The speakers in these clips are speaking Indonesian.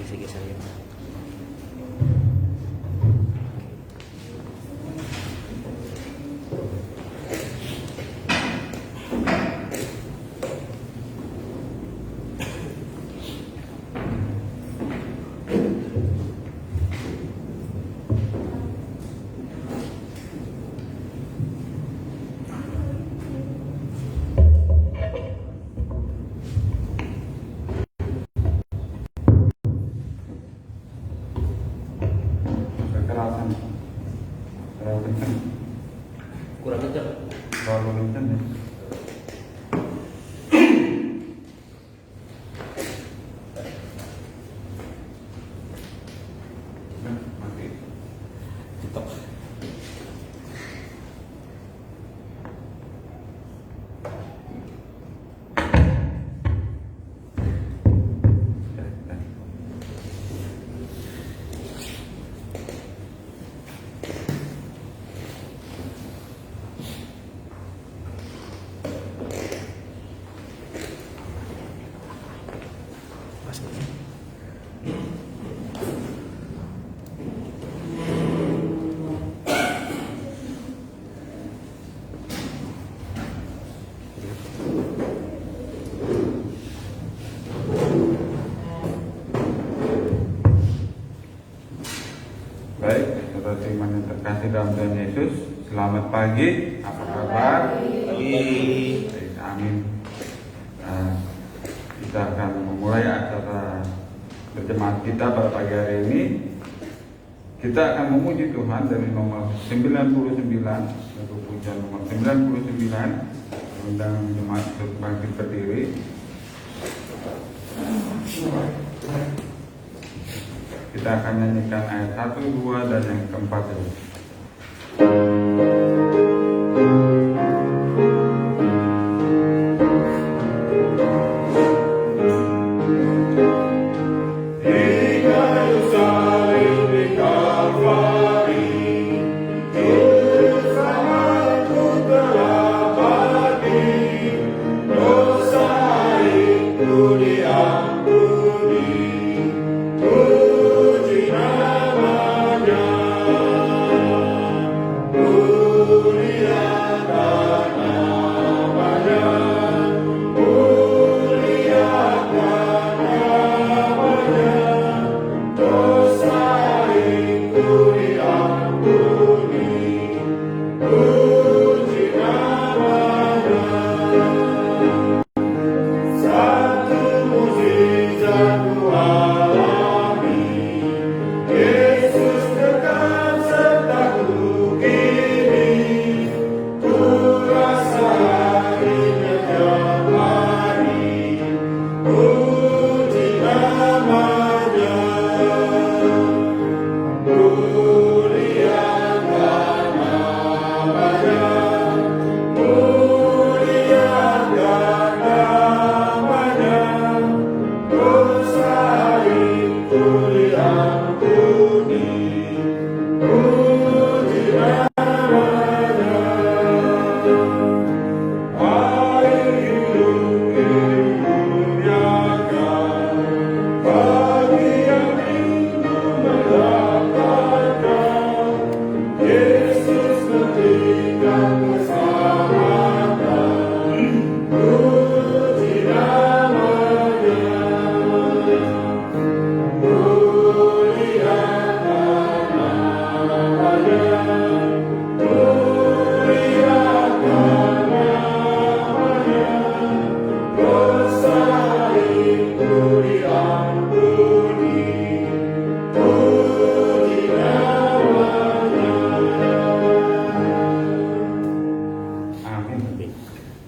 geser-geser ya. Kurang kencang. Terlalu kencang ya. Mati. Stop. Baik, saudara iman yang terkasih dalam Tuhan Yesus, selamat pagi. Apa kabar? Pagi. Baik, amin. Kita akan memulai acara berjemaat kita pada pagi hari ini. Kita akan memuji Tuhan dari nomor 99, lagu pujian nomor 99, undang jemaat untuk bangkit berdiri. Kita akan nyanyikan ayat 1, 2, dan yang keempat dulu.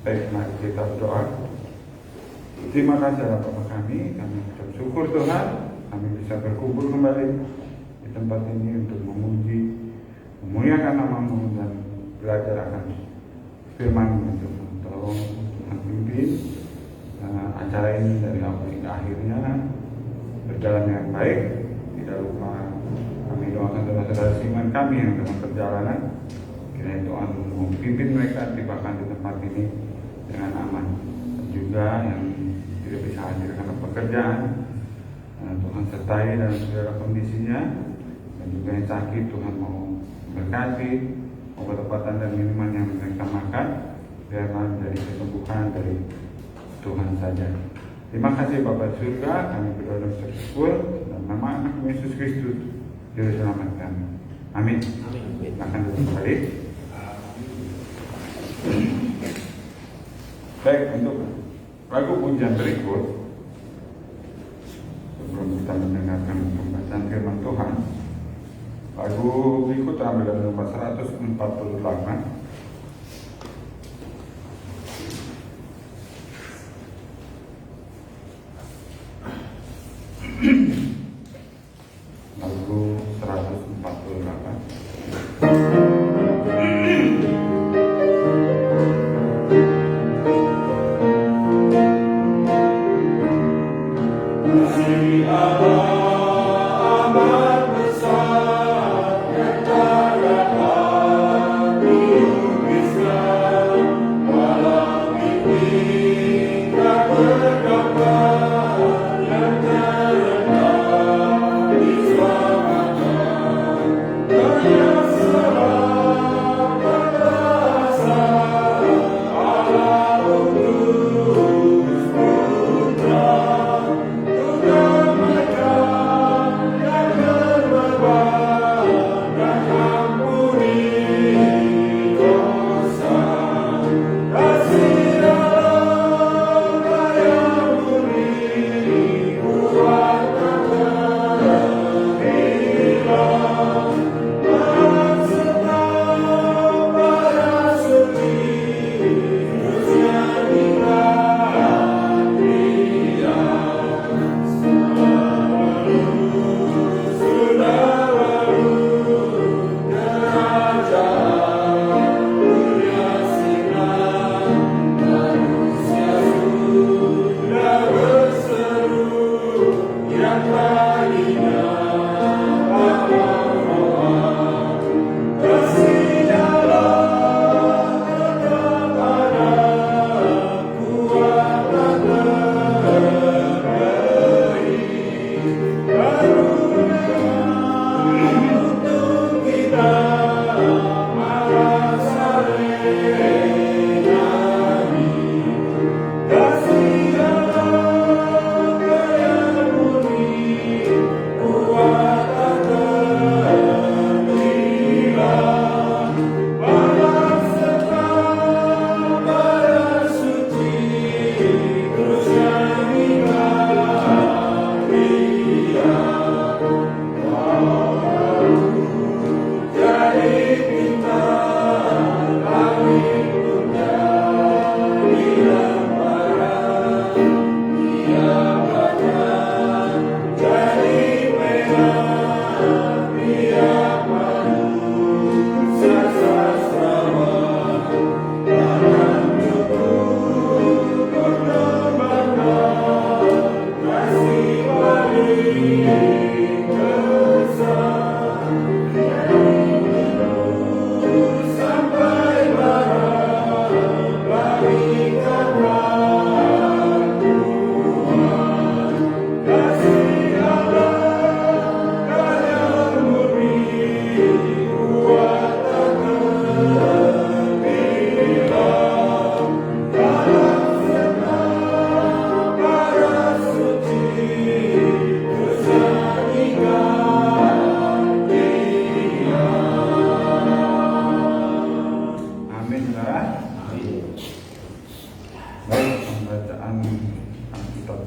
Baik, mari kita berdoa. Terima kasih atas Bapa kami ucap syukur Tuhan, kami bisa berkumpul kembali di tempat ini untuk memuji, memuliakan nama-Mu dan belajar akan firman-Mu. Tolong Tuhan pimpin acara ini dari awal hingga akhirnya berjalan dengan baik. Tidak lupa kami doakan saudara-saudara iman kami yang dalam perjalanan, kiranya Tuhan memimpin mereka tibakan di tempat ini dengan aman. Dan juga yang tidak bisa hadir karena pekerjaan, Tuhan sertai dalam segala kondisinya, dan juga yang sakit Tuhan mau berkati obat-obatan dan minuman yang mereka makan, biarlah menjadi kesembuhan dari Tuhan saja. Terima kasih Bapa surga, kami berdoa dan bersyukur dalam nama anak Yesus Kristus, Juru Selamat kami. Amin. Akan duduk kembali. Baik, untuk lagu pujian berikut, sebelum kita mendengarkan pembacaan firman Tuhan, lagu berikut terambil dari nomor 148. Lagu 148.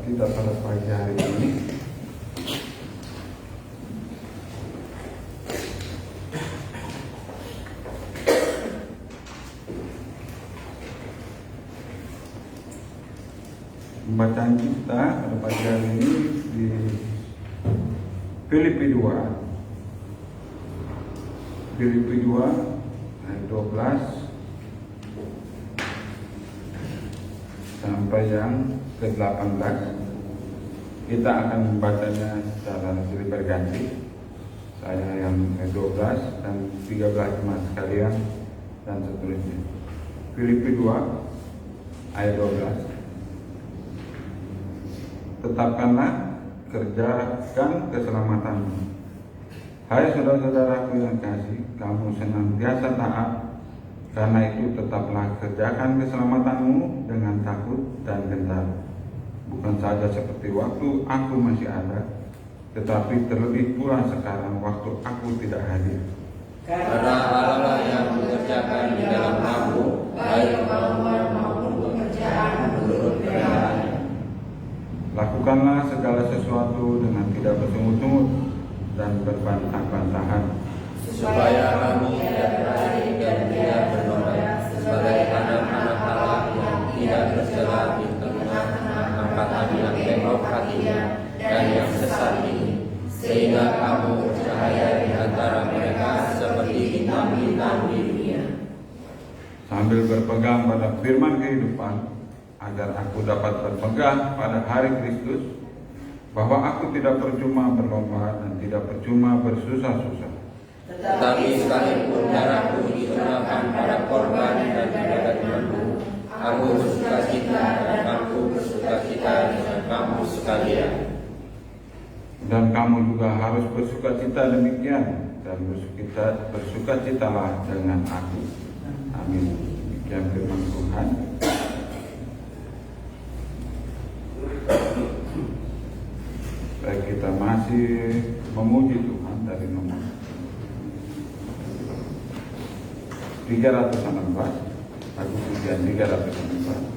kita pada pagi hari ini. Pembacaan kita pada pagi hari ini di Filipi 2 ayat 12 sampai yang ke-18. Kita akan membacanya secara silih berganti. Saya yang ke-12 dan 13 jemaat sekalian dan seterusnya. Filipi 2 ayat 12. Tetapkanlah kerjakan keselamatanmu. Hai saudara-saudaraku yang kasih, kamu senantiasa taat, karena itu tetaplah kerjakan keselamatanmu dengan takut dan gentar. Bukan saja seperti waktu aku masih ada, tetapi terlebih pula sekarang waktu aku tidak hadir. Karena Allah yang mengerjakan di dalam kamu baik kemauan maupun pekerjaan menurut kehendaknya. Lakukanlah segala sesuatu dengan tidak bersungut-sungut dan berbantah-bantahan, Supaya kamu tidak berani dan tidak bernoda sebagai anak-anak Allah yang tidak tercela di tengah-tengah angkatan yang tengok hatinya dan yang sesat ini, sehingga kamu bercahaya di antara mereka seperti bintang-bintang di dunia. sambil berpegang pada firman kehidupan, agar aku dapat berpegang pada hari Kristus, bahwa aku tidak percuma berlomba dan tidak percuma bersusah-susah. Tetapi sekalipun darahku digunakan pada korban dan ibadat Tuhanku, aku bersukacita dan aku bersukacita dengan kamu sekalian. Dan kamu juga harus bersukacita demikian, dan bersukacitalah dengan aku. Amin. Demikian firman Tuhan. Baik, kita masih memuji Tuhan dari nomor 316, lagu pujian 316.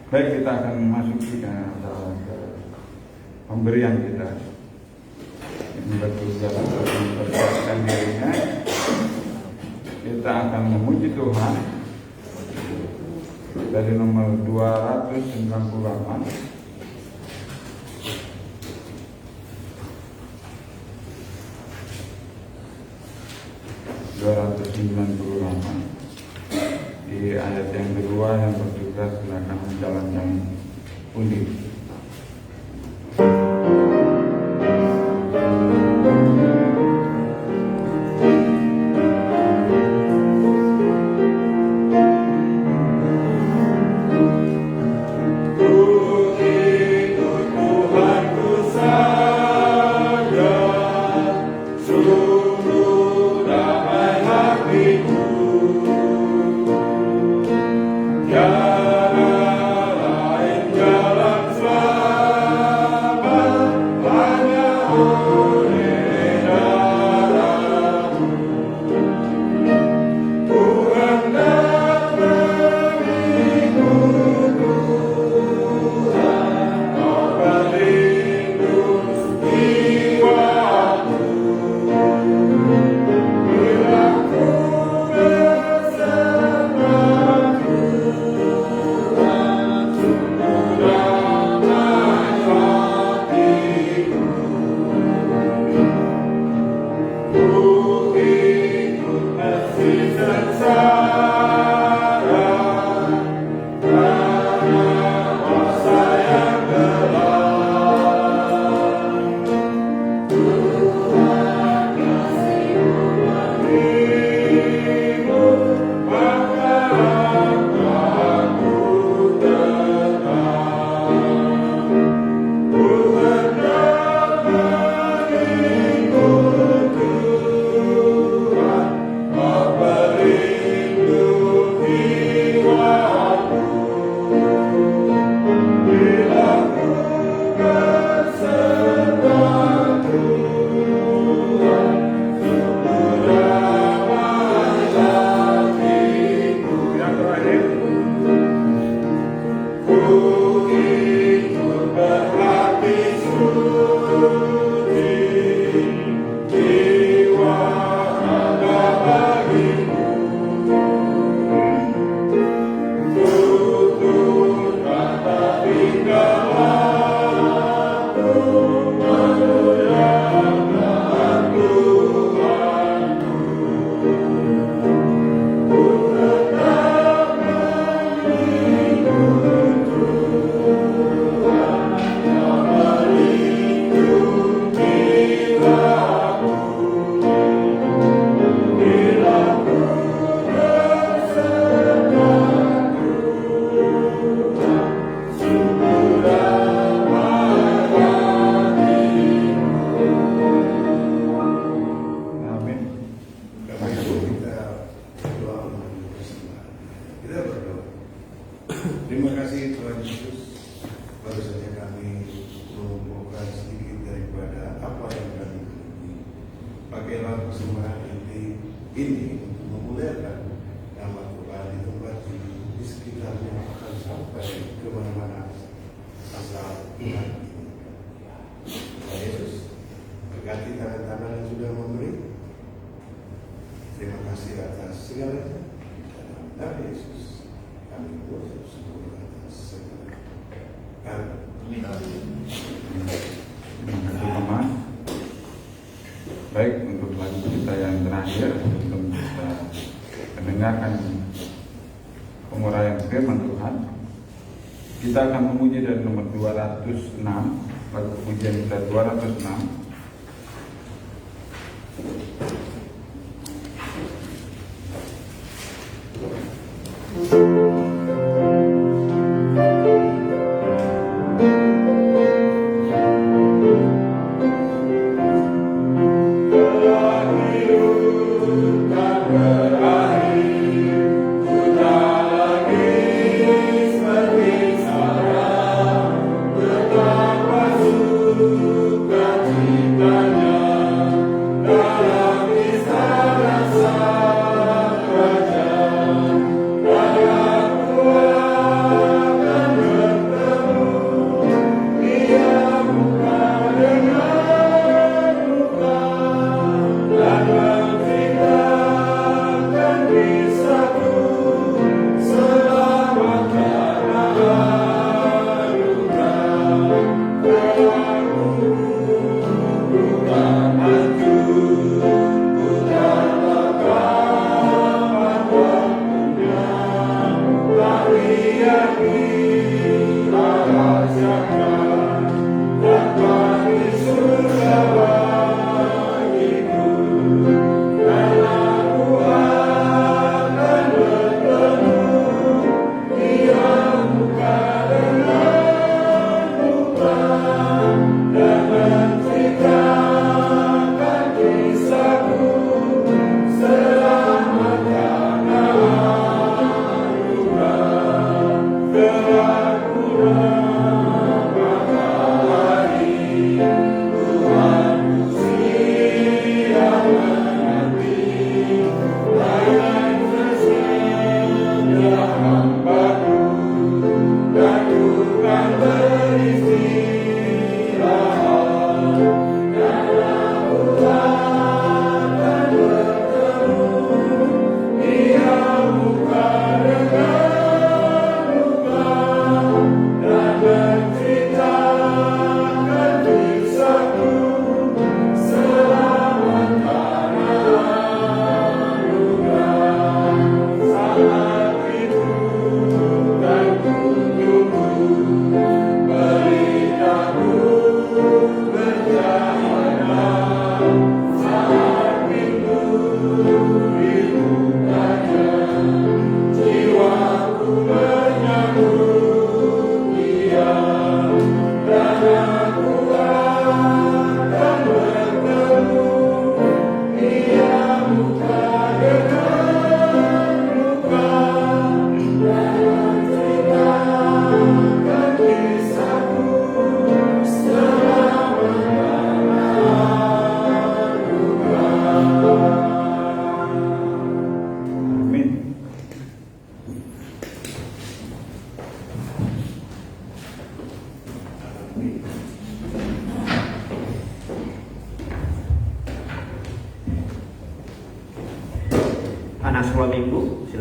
Baik, kita akan memasuki ke pemberian kita. Ini bertugas untuk mempersiapkan dirinya. Kita akan memuji Tuhan dari nomor 298. Di ayat yang kedua yang bertugas silakan menjalankan undi. Terima kasih Tuhan Yesus. Baru saja kami mengumpulkan sedikit daripada apa yang kami miliki. Pakailah persembahan ini untuk memuliakan nama Tuhan di tempat ini, di sekitarnya akan sampai ke mana-mana asal iman ini. Tuhan Yesus, berkati tangan-tangan yang sudah memberi. Terima kasih atas segalanya. Dalam nama Yesus, kami bersyukur atas segala. Amin. Terima kasih teman. Baik, untuk lagu kita yang terakhir sebelum kita mendengarkan penguraian firman Tuhan, kita akan memuji dari nomor 206, lagu pujian kita 206. Dalam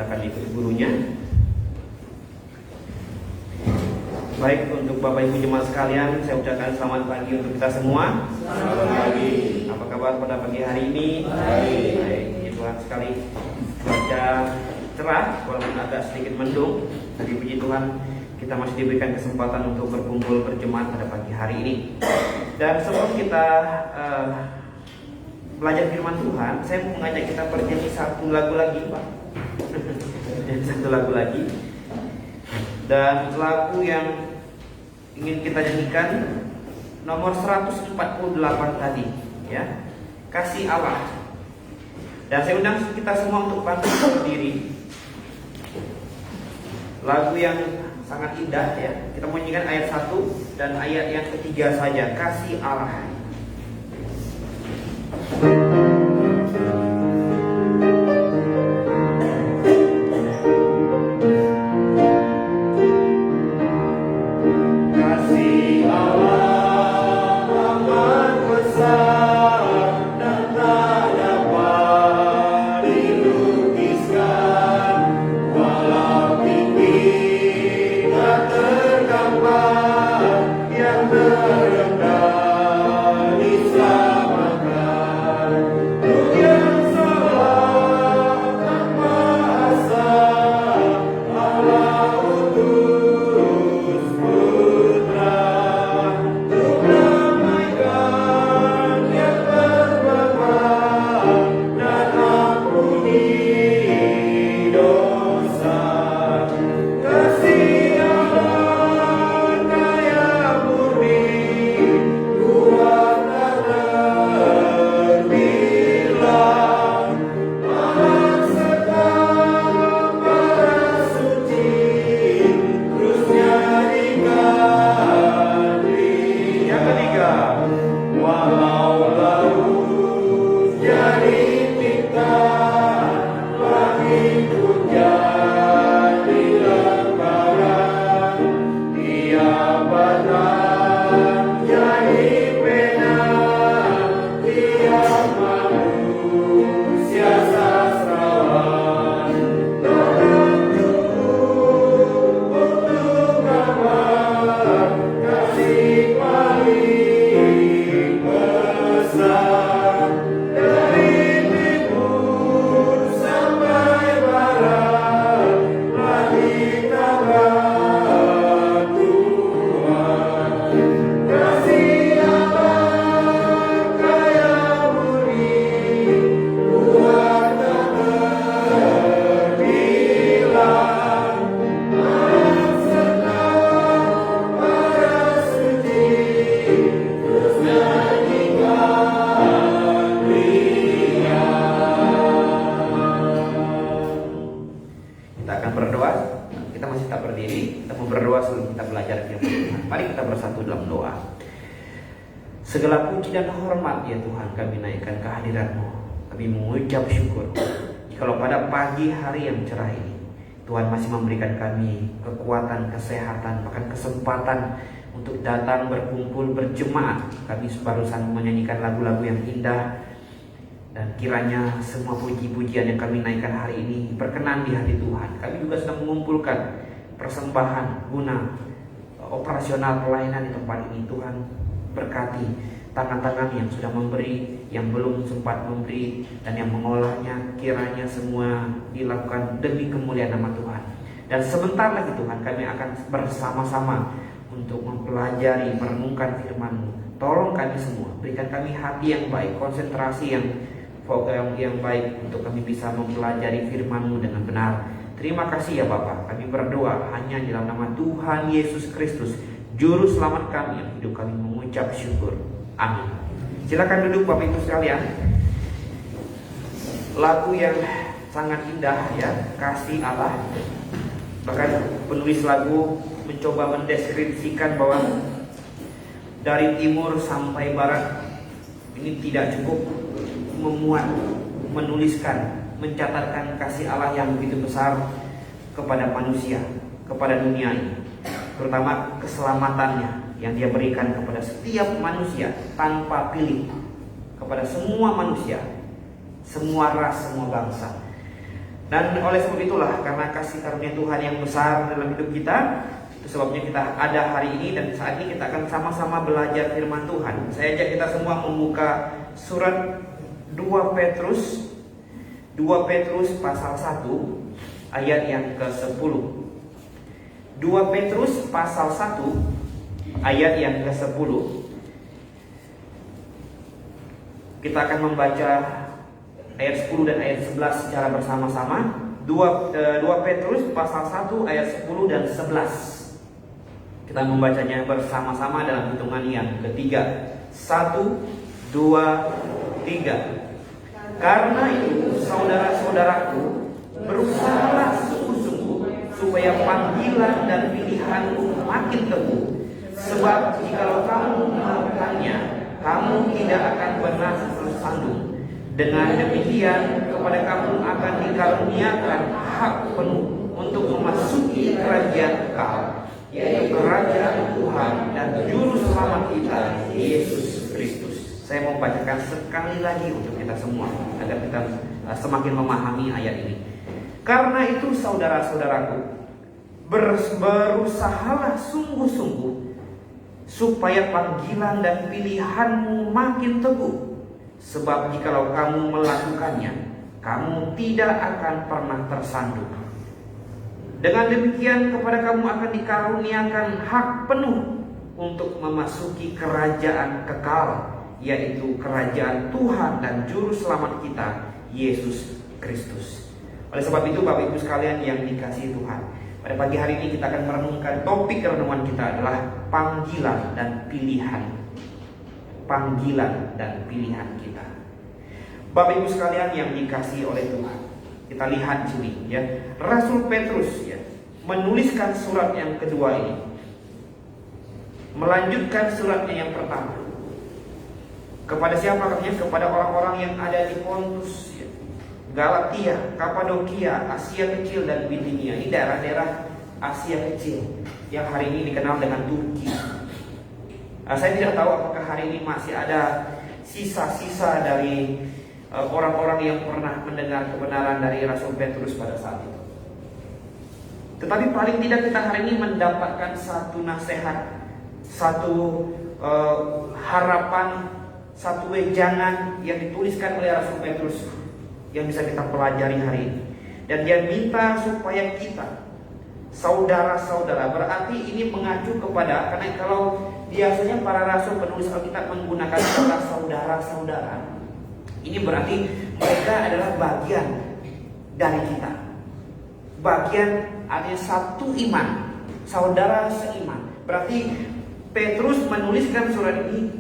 silakan ikuti gurunya. Baik, untuk Bapak Ibu jemaat sekalian, saya ucapkan selamat pagi untuk kita semua. Selamat pagi. Apa kabar pada pagi hari ini? Baik, puji Tuhan sekali. Cuaca cerah, walaupun agak sedikit mendung, tapi puji Tuhan kita masih diberikan kesempatan untuk berkumpul berjemaat pada pagi hari ini. Dan sebelum kita belajar firman Tuhan, saya mau mengajak kita bernyanyi satu lagu lagi, Pak. Satu lagu lagi. Dan lagu yang ingin kita nyanyikan nomor 148 tadi, ya. Kasih Allah. Dan saya undang kita semua untuk bangkit berdiri. Lagu yang sangat indah, ya. Kita mau nyanyikan ayat 1 dan ayat yang ketiga saja, kasih Allah. Segala puji dan hormat ya Tuhan kami naikkan kehadirat-Mu. Kami mengucap syukur kalau pada pagi hari yang cerah ini Tuhan masih memberikan kami kekuatan, kesehatan, bahkan kesempatan untuk datang berkumpul berjemaat. Kami barusan menyanyikan lagu-lagu yang indah, dan kiranya semua puji-pujian yang kami naikkan hari ini berkenan di hati Tuhan. Kami juga sedang mengumpulkan persembahan guna operasional pelayanan di tempat ini. Tuhan berkati tangan-tangan yang sudah memberi, yang belum sempat memberi, dan yang mengolahnya. Kiranya semua dilakukan demi kemuliaan nama Tuhan. Dan sebentar lagi Tuhan kami akan bersama-sama untuk mempelajari, merenungkan firman-Mu. Tolong kami semua, berikan kami hati yang baik, konsentrasi yang baik untuk kami bisa mempelajari firman-Mu dengan benar. Terima kasih ya Bapa. Kami berdoa hanya di dalam nama Tuhan Yesus Kristus, Juru Selamat kami yang hidup, kami mengucap syukur. Amin. Silakan duduk Bapak Ibu sekalian. Lagu yang sangat indah ya, kasih Allah. Bahkan penulis lagu mencoba mendeskripsikan bahwa dari timur sampai barat ini tidak cukup memuat, menuliskan, mencatatkan kasih Allah yang begitu besar kepada manusia, kepada dunia ini, terutama keselamatannya yang Dia berikan kepada setiap manusia tanpa pilih, kepada semua manusia, semua ras, semua bangsa. Dan oleh sebab itulah, karena kasih karunia Tuhan yang besar dalam hidup kita, itu sebabnya kita ada hari ini, dan saat ini kita akan sama-sama belajar firman Tuhan. Saya ajak kita semua membuka surat 2 Petrus pasal 1 ayat yang ke-10. 2 Petrus pasal 1 ayat yang ke-10. Kita akan membaca ayat 10 dan ayat 11 secara bersama-sama. 2 Petrus pasal 1 ayat 10 dan 11. Kita membacanya bersama-sama dalam hitungan yang ketiga. 1, 2, 3. Karena itu, saudara-saudaraku, berusahalah sungguh-sungguh supaya panggilan dan pilihanmu makin teguh. Sebab jikalau kamu melakukannya, kamu tidak akan pernah tersandung. Dengan demikian, kepada kamu akan dikaruniakan hak penuh untuk memasuki kerajaan kekal, yaitu kerajaan Tuhan dan Juru Selamat kita, Yesus Kristus. Saya mau bacakan sekali lagi untuk kita semua, agar kita semakin memahami ayat ini. Karena itu, saudara-saudaraku, berusahalah sungguh-sungguh supaya panggilan dan pilihanmu makin teguh. Sebab jikalau kamu melakukannya, kamu tidak akan pernah tersandung. Dengan demikian, kepada kamu akan dikaruniakan hak penuh untuk memasuki kerajaan kekal, yaitu kerajaan Tuhan dan Juru Selamat kita, Yesus Kristus. Oleh sebab itu, Bapak Ibu sekalian yang dikasihi Tuhan, pada pagi hari ini kita akan merenungkan topik renungan kita adalah panggilan dan pilihan. Panggilan dan pilihan kita. Bapak Ibu sekalian yang dikasihi oleh Tuhan, kita lihat di sini ya, Rasul Petrus ya menuliskan surat yang kedua ini, melanjutkan suratnya yang pertama. Kepada siapa katanya? Kepada orang-orang yang ada di Pontus ya, Galatia, Kapadokia, Asia Kecil dan Bitinia. Ini daerah-daerah Asia Kecil yang hari ini dikenal dengan Turki. Saya tidak tahu apakah hari ini masih ada sisa-sisa dari orang-orang yang pernah mendengar kebenaran dari Rasul Petrus pada saat itu. Tetapi paling tidak kita hari ini mendapatkan satu nasihat, satu harapan, satu wejangan yang dituliskan oleh Rasul Petrus yang bisa kita pelajari hari ini. Dan dia minta supaya kita, saudara-saudara, berarti ini mengacu kepada, karena kalau biasanya para rasul penulis Alkitab menggunakan kata saudara-saudara, ini berarti mereka adalah bagian dari kita, bagian artinya satu iman, saudara seiman. Berarti Petrus menuliskan surat ini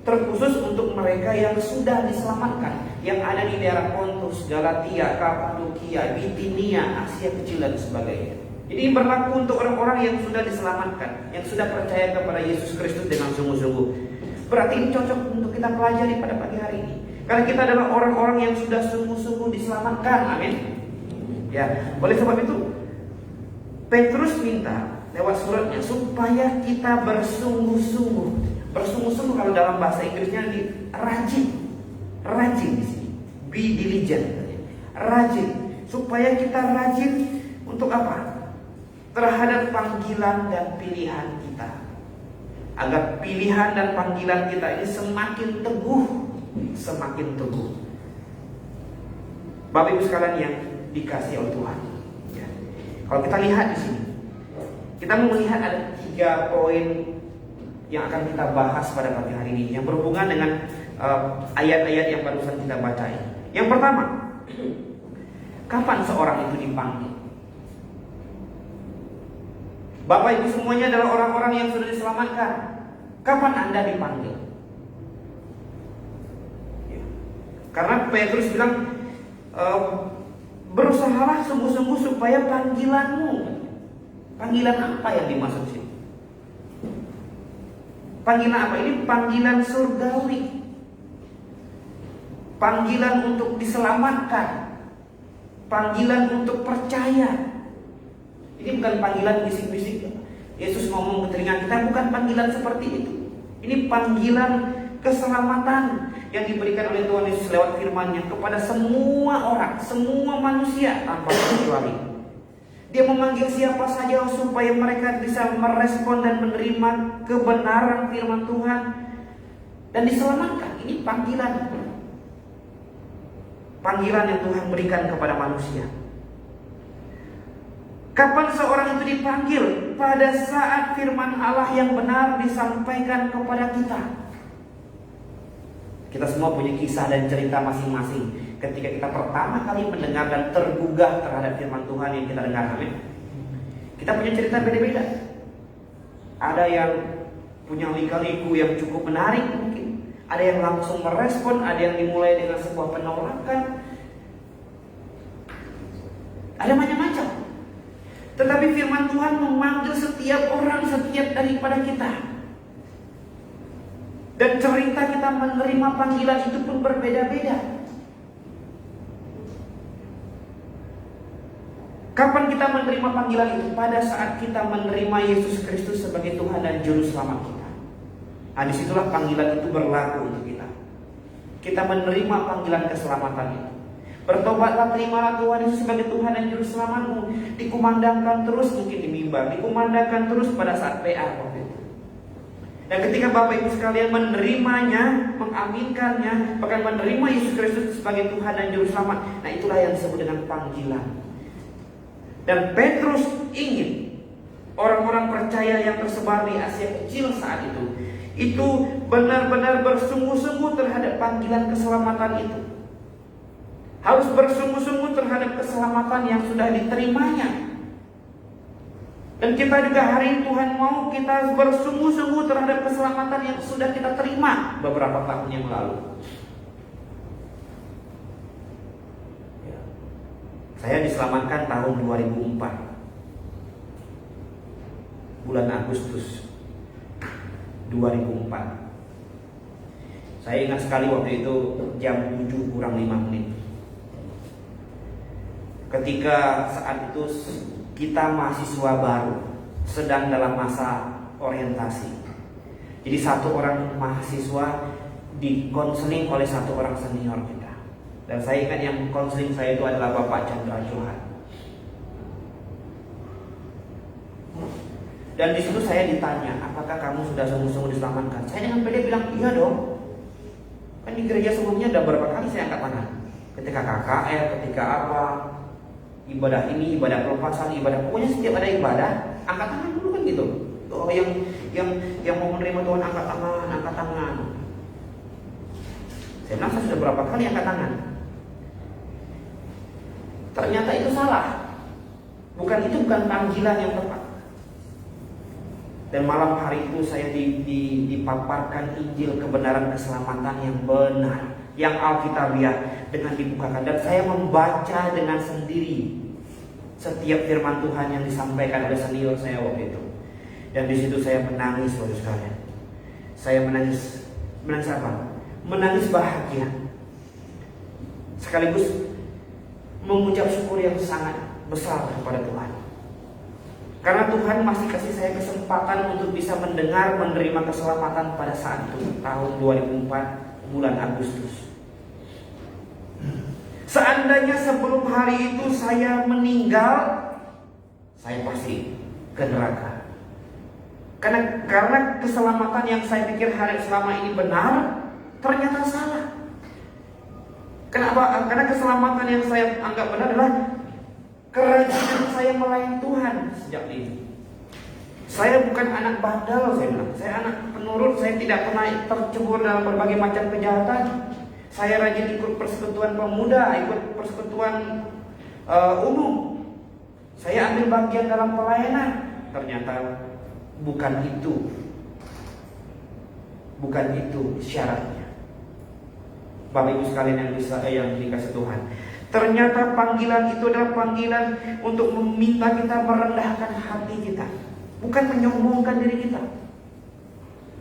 terkhusus untuk mereka yang sudah diselamatkan, yang ada di daerah Pontus, Galatia, Kapadokia, Bitinia, Asia Kecil dan sebagainya. Jadi berlaku untuk orang-orang yang sudah diselamatkan, yang sudah percaya kepada Yesus Kristus dengan sungguh-sungguh. Berarti ini cocok untuk kita pelajari pada pagi hari ini, karena kita adalah orang-orang yang sudah sungguh-sungguh diselamatkan. Amin. Ya, oleh sebab itu Petrus minta lewat suratnya supaya kita bersungguh-sungguh. Bersungguh-sungguh kalau dalam bahasa Inggrisnya rajin di sini. Be diligent. Rajin, supaya kita rajin untuk apa? Terhadap panggilan dan pilihan kita, agar pilihan dan panggilan kita ini semakin teguh, semakin teguh. Bapak Ibu sekalian yang dikasihi oleh Tuhan ya. Kalau kita lihat di sini, kita mau melihat ada 3 poin yang akan kita bahas pada pagi hari ini, yang berhubungan dengan ayat-ayat yang barusan kita baca. Yang pertama, kapan seorang itu dipanggil? Bapak Ibu semuanya adalah orang-orang yang sudah diselamatkan. Kapan Anda dipanggil? Ya. Karena Petrus bilang, berusahalah sungguh-sungguh supaya panggilanmu. Panggilan apa yang dimaksud sini? Panggilan apa? Ini panggilan surgawi. Panggilan untuk diselamatkan. Panggilan untuk percaya. Ini bukan panggilan bisik-bisik. Yesus ngomong ke telinga kita, bukan panggilan seperti itu. Ini panggilan keselamatan, yang diberikan oleh Tuhan Yesus lewat firman-Nya kepada semua orang, semua manusia tanpa terkecuali. Dia memanggil siapa saja supaya mereka bisa merespon dan menerima kebenaran firman Tuhan dan diselamatkan. Ini panggilan yang Tuhan berikan kepada manusia. Kapan seorang itu dipanggil? Pada saat firman Allah yang benar disampaikan kepada kita. Kita semua punya kisah dan cerita masing-masing ketika kita pertama kali mendengar dan tergugah terhadap firman Tuhan yang kita dengar. Amin. Kita punya cerita beda-beda. Ada yang punya lika-liku yang cukup menarik mungkin. Ada yang langsung merespon, ada yang dimulai dengan sebuah penolakan. Ada macam-macam. Tetapi firman Tuhan memanggil setiap orang, setiap daripada kita. Dan cerita kita menerima panggilan itu pun berbeda-beda. Kapan kita menerima panggilan itu? Pada saat kita menerima Yesus Kristus sebagai Tuhan dan Juru Selamat kita. Nah, disitulah panggilan itu berlaku untuk kita. Kita menerima panggilan keselamatan itu. Bertobatlah, terimalah Tuhan Yesus sebagai Tuhan dan Juru Selamatmu. Dikumandangkan terus mungkin di mimbar, dikumandangkan terus pada saat PA waktu itu. Dan ketika Bapak Ibu sekalian menerimanya, mengaminkannya, bahkan menerima Yesus Kristus sebagai Tuhan dan Juru Selamat, nah itulah yang disebut dengan panggilan. Dan Petrus ingin orang-orang percaya yang tersebar di Asia Kecil saat itu benar-benar bersungguh-sungguh terhadap panggilan keselamatan itu. Harus bersungguh-sungguh terhadap keselamatan yang sudah diterimanya. Dan kita juga hari ini Tuhan mau kita bersungguh-sungguh terhadap keselamatan yang sudah kita terima beberapa tahun yang lalu. Ya. Saya diselamatkan tahun 2004, bulan Agustus 2004. Saya ingat sekali waktu itu jam 7 kurang 5 menit. Ketika saat itu kita mahasiswa baru, sedang dalam masa orientasi. Jadi satu orang mahasiswa dikonseling oleh satu orang senior kita. Dan saya ingat yang konseling saya itu adalah Bapak Chandra Johan. Dan di situ saya ditanya, apakah kamu sudah sungguh-sungguh diselamatkan? Saya dengan pede bilang, iya dong. Kan di gereja sebelumnya ada berapa kali saya angkat tangan. Ketika KKR, ketika apa, ibadah ini, ibadah pelepasan, ibadah, pokoknya setiap ada ibadah, angkat tangan dulu kan gitu. Oh, yang mau menerima Tuhan angkat tangan. Saya bilang saya sudah berapa kali angkat tangan. Ternyata itu salah. Itu bukan panggilan yang tepat. Dan malam hari itu saya dipaparkan Injil kebenaran keselamatan yang benar, yang Alkitabiah dengan dibukakan, dan saya membaca dengan sendiri setiap firman Tuhan yang disampaikan oleh senior saya waktu itu. Dan di situ saya menangis, saudara sekalian. Saya menangis apa? Menangis bahagia. Sekaligus mengucap syukur yang sangat besar kepada Tuhan. Karena Tuhan masih kasih saya kesempatan untuk bisa mendengar, menerima keselamatan pada saat itu, tahun 2004, bulan Agustus. Seandainya sebelum hari itu saya meninggal, saya pasti ke neraka. Karena keselamatan yang saya pikir hari selama ini benar, ternyata salah. Kenapa? Karena keselamatan yang saya anggap benar adalah kerajinan saya melayani Tuhan sejak ini. Saya bukan anak bandel, saya bilang. Saya anak penurut, saya tidak pernah tercebur dalam berbagai macam kejahatan. Saya rajin ikut persekutuan pemuda, ikut persekutuan umum. Saya ambil bagian dalam pelayanan. Ternyata bukan itu syaratnya. Bapak Ibu sekalian yang dikasih Tuhan, ternyata panggilan itu adalah panggilan untuk meminta kita merendahkan hati kita, bukan menyombongkan diri kita.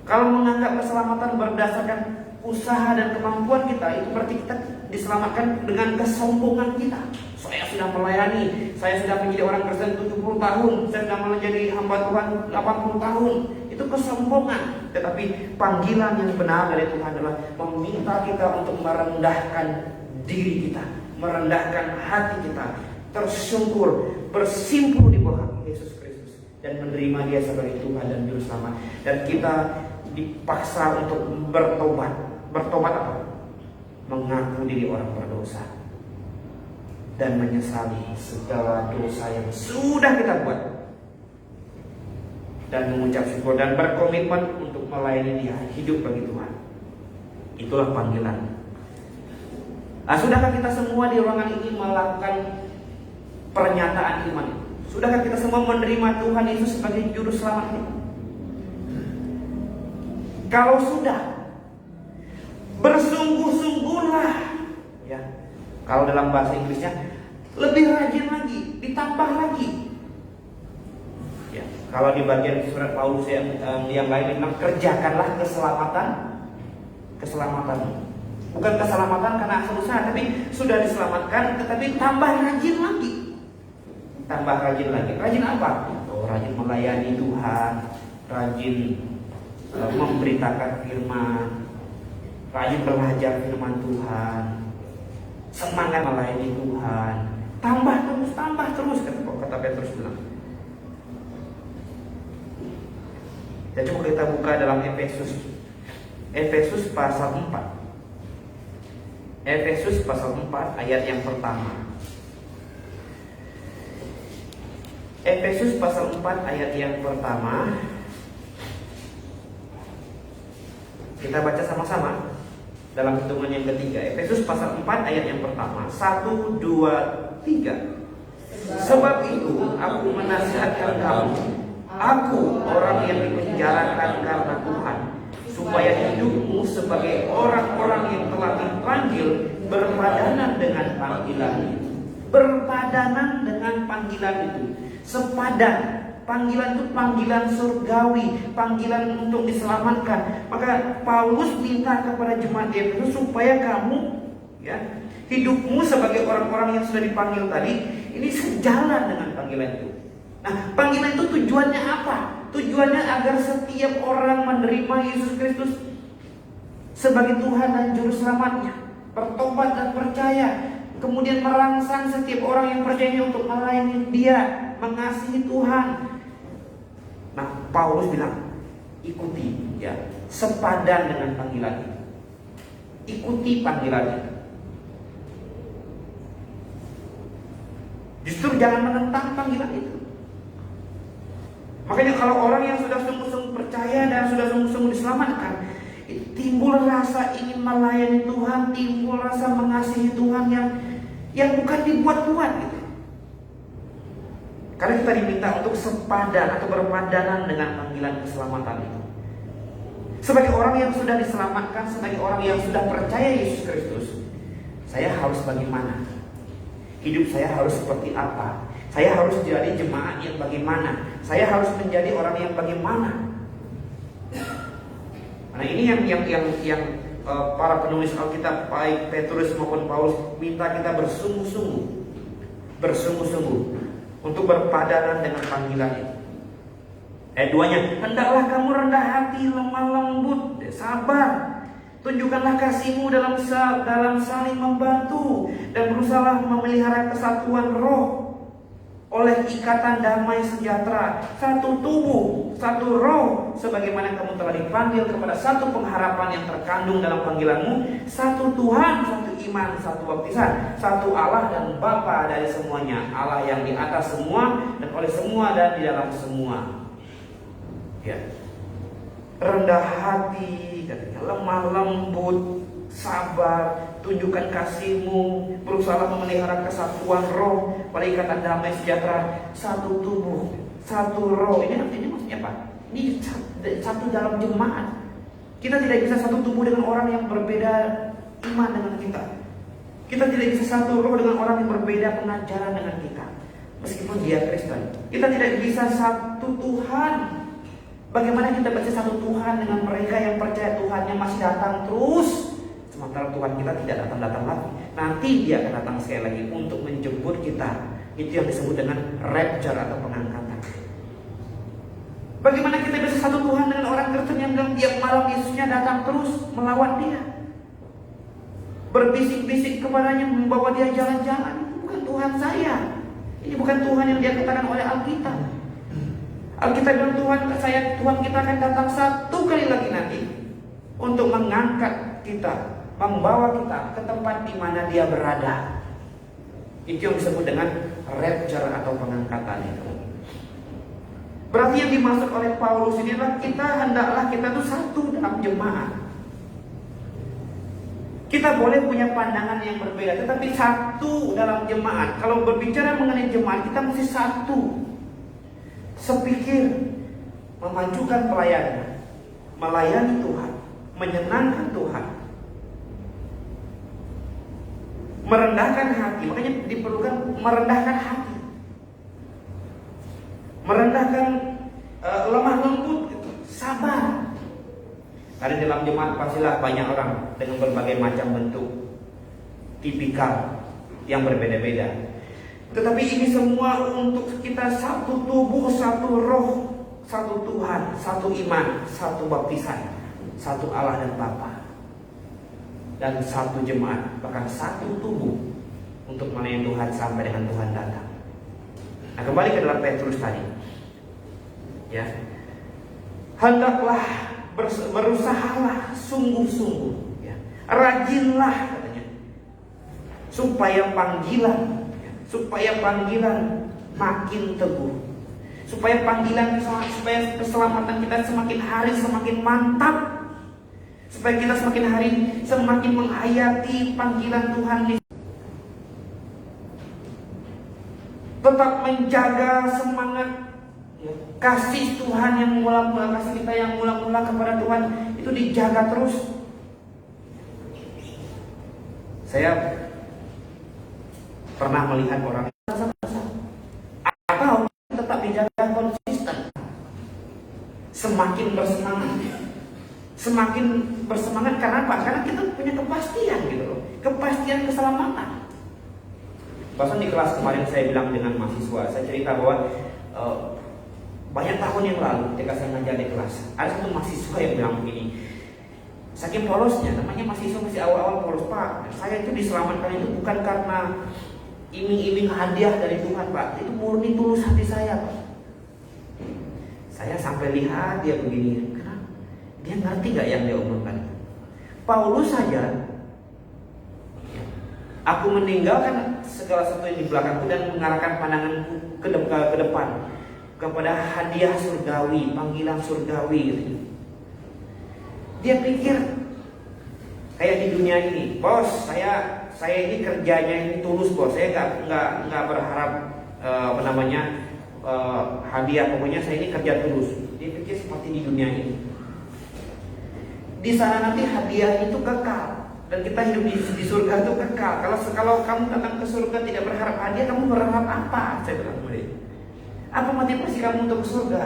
Kalau menganggap keselamatan berdasarkan usaha dan kemampuan kita, itu berarti kita diselamatkan dengan kesombongan kita. Saya sudah melayani, saya sudah menjadi orang Kristen 70 tahun, saya sudah menjadi hamba Tuhan 80 tahun. Itu itu kesombongan. Tetapi panggilan yang benar dari Tuhan adalah meminta kita untuk merendahkan diri kita, merendahkan hati kita, tersungkur, bersimpuh di bawah kaki Yesus Kristus, dan menerima Dia sebagai Tuhan dan Juru Selamat. Dan kita dipaksa untuk bertobat. Bertobat apa? Mengaku diri orang berdosa dan menyesali segala dosa yang sudah kita buat, dan mengucap syukur dan berkomitmen untuk melayani Dia, hidup bagi Tuhan. Itulah panggilan. Nah, sudahkah kita semua di ruangan ini melakukan pernyataan iman itu? Sudahkah kita semua menerima Tuhan Yesus sebagai Juru Selamat kita? Kalau sudah, bersungguh-sungguhlah, ya. Kalau dalam bahasa Inggrisnya, lebih rajin lagi, ditambah lagi. Ya, kalau di bagian surat Paulus yang lain bilang, kerjakanlah keselamatan. Bukan keselamatan karena asal usaha, tapi sudah diselamatkan, tetapi tambah rajin lagi. Tambah rajin lagi. Rajin apa? Oh, rajin melayani Tuhan, rajin memberitakan firman, rajin belajar firman Tuhan, semangat melayani Tuhan. Tambah terus, kata Petrus bilang. Ya, coba kita buka dalam Efesus pasal 4. Efesus pasal 4 ayat yang pertama. Efesus pasal 4 ayat yang pertama. Kita baca sama-sama dalam hitungan yang ketiga. Efesus pasal 4 ayat yang pertama. 1, 2, 3. Sebab itu aku menasihatkan kamu, aku orang yang dipenjarakan karena Tuhan, supaya hidupmu sebagai orang-orang yang telah dipanggil berpadanan dengan panggilan itu. Berpadanan dengan panggilan itu. Sepadan. Panggilan itu panggilan surgawi, panggilan untuk diselamatkan. Maka Paulus minta kepada jemaat Efesus supaya kamu, ya, hidupmu sebagai orang-orang yang sudah dipanggil tadi, ini sejalan dengan panggilan itu. Nah, panggilan itu tujuannya apa? Tujuannya agar setiap orang menerima Yesus Kristus sebagai Tuhan dan Juru Selamatnya, bertobat dan percaya, kemudian merangsang setiap orang yang percaya untuk melayani Dia, mengasihi Tuhan. Nah, Paulus bilang, ikuti, ya, sepadan dengan panggilan itu. Ikuti panggilan itu. Justru jangan menentang panggilan itu. Makanya kalau orang yang sudah sungguh-sungguh percaya dan sudah sungguh-sungguh diselamatkan, timbul rasa ingin melayani Tuhan, timbul rasa mengasihi Tuhan yang bukan dibuat-buat gitu. Karena kita diminta untuk sepadan atau berpadanan dengan panggilan keselamatan itu. Sebagai orang yang sudah diselamatkan, sebagai orang yang sudah percaya Yesus Kristus, saya harus bagaimana? Hidup saya harus seperti apa? Saya harus jadi jemaat yang bagaimana? Saya harus menjadi orang yang bagaimana? Nah, ini yang para penulis Alkitab, baik Petrus maupun Paulus, minta kita bersungguh-sungguh untuk berpadanan dengan panggilan itu. Ayat 2-nya, hendaklah kamu rendah hati, lemah lembut, sabar. Tunjukkanlah kasihmu dalam saling membantu, dan berusahalah memelihara kesatuan roh oleh ikatan damai sejahtera, satu tubuh, satu roh, sebagaimana kamu telah dipanggil kepada satu pengharapan yang terkandung dalam panggilanmu, satu Tuhan, satu iman, satu baptisan, satu Allah dan Bapa dari semuanya, Allah yang di atas semua dan oleh semua dan di dalam semua. Ya, rendah hati, lemah lembut, sabar, tunjukkan kasihmu, berusaha memelihara kesatuan roh pada ikatan damai sejahtera, satu tubuh, satu roh. Ini artinya maksudnya apa? Ini satu dalam jemaat. Kita tidak bisa satu tubuh dengan orang yang berbeda iman dengan kita. Kita tidak bisa satu roh dengan orang yang berbeda pengajaran dengan kita, meskipun dia Kristen. Kita tidak bisa satu Tuhan. Bagaimana kita bisa satu Tuhan dengan mereka yang percaya Tuhan yang masih datang terus, sementara Tuhan kita tidak datang-datang lagi. Nanti Dia akan datang sekali lagi untuk menjemput kita. Itu yang disebut dengan rapture atau pengangkatan. Bagaimana kita bisa satu Tuhan dengan orang Kristen yang dalam tiap malam Yesusnya datang terus melawan dia, berbisik-bisik kepadanya, membawa dia jalan-jalan? Itu bukan Tuhan saya. Ini bukan Tuhan yang dia katakan oleh Alkitab. Alkitab bilang Tuhan kita akan datang satu kali lagi nanti untuk mengangkat kita, membawa kita ke tempat di mana dia berada. Itu yang disebut dengan rapture atau pengangkatan itu. Berarti yang dimaksud oleh Paulus ini adalah kita tuh satu dalam jemaat. Kita boleh punya pandangan yang berbeda, tetapi satu dalam jemaat. Kalau berbicara mengenai jemaat, kita mesti satu, sepikir, memajukan pelayanan, melayani Tuhan, menyenangkan Tuhan, merendahkan hati. Makanya diperlukan merendahkan hati, merendahkan lemah lembut, sabar. Karena dalam jemaat pastilah banyak orang dengan berbagai macam bentuk, tipikal yang berbeda-beda. Tetapi ini semua untuk kita satu tubuh, satu roh, satu Tuhan, satu iman, satu baptisan, satu Allah dan Bapa, dan satu jemaat, bahkan satu tubuh untuk melayani Tuhan sampai dengan Tuhan datang. Nah, kembali ke dalam Petrus tadi, ya, hendaklah berusahalah sungguh-sungguh, ya, rajinlah katanya, supaya panggilan makin teguh, supaya keselamatan kita semakin hari semakin mantap, supaya kita semakin hari semakin menghayati panggilan Tuhan. Tetap menjaga semangat, ya, kasih Tuhan yang mula-mula, kasih kita yang mula-mula kepada Tuhan itu dijaga terus. Saya pernah melihat orang atau tetap dijaga konsisten, semakin bersemangat karena apa? Karena kita punya kepastian gitu loh, kepastian keselamatan. Bahkan di kelas kemarin saya bilang dengan mahasiswa, saya cerita bahwa banyak tahun yang lalu ketika saya ngajar di kelas, ada satu mahasiswa yang bilang begini, saking polosnya, namanya mahasiswa masih awal-awal polos, Pak, saya itu diselamatkan itu bukan karena iming-iming hadiah dari Tuhan, Pak, itu murni tulus hati saya, Pak. Saya sampai lihat dia begini, kenapa? Dia ngerti gak yang dia omongkan? Paulus saja, aku meninggalkan segala sesuatu yang di belakangku dan mengarahkan pandanganku ke depan kepada hadiah surgawi, panggilan surgawi. Dia pikir kayak di dunia ini, bos, saya ini kerjanya ini tulus, bos. Saya nggak berharap hadiah, pokoknya saya ini kerja tulus. Dia pikir seperti di dunia ini. Di sana nanti hadiah itu kekal. Dan kita hidup di surga itu kekal. Kalau kamu datang ke surga tidak berharap hadiah, kamu berharap apa? Saya bilang kepada dia. Apa motivasi kamu untuk ke surga?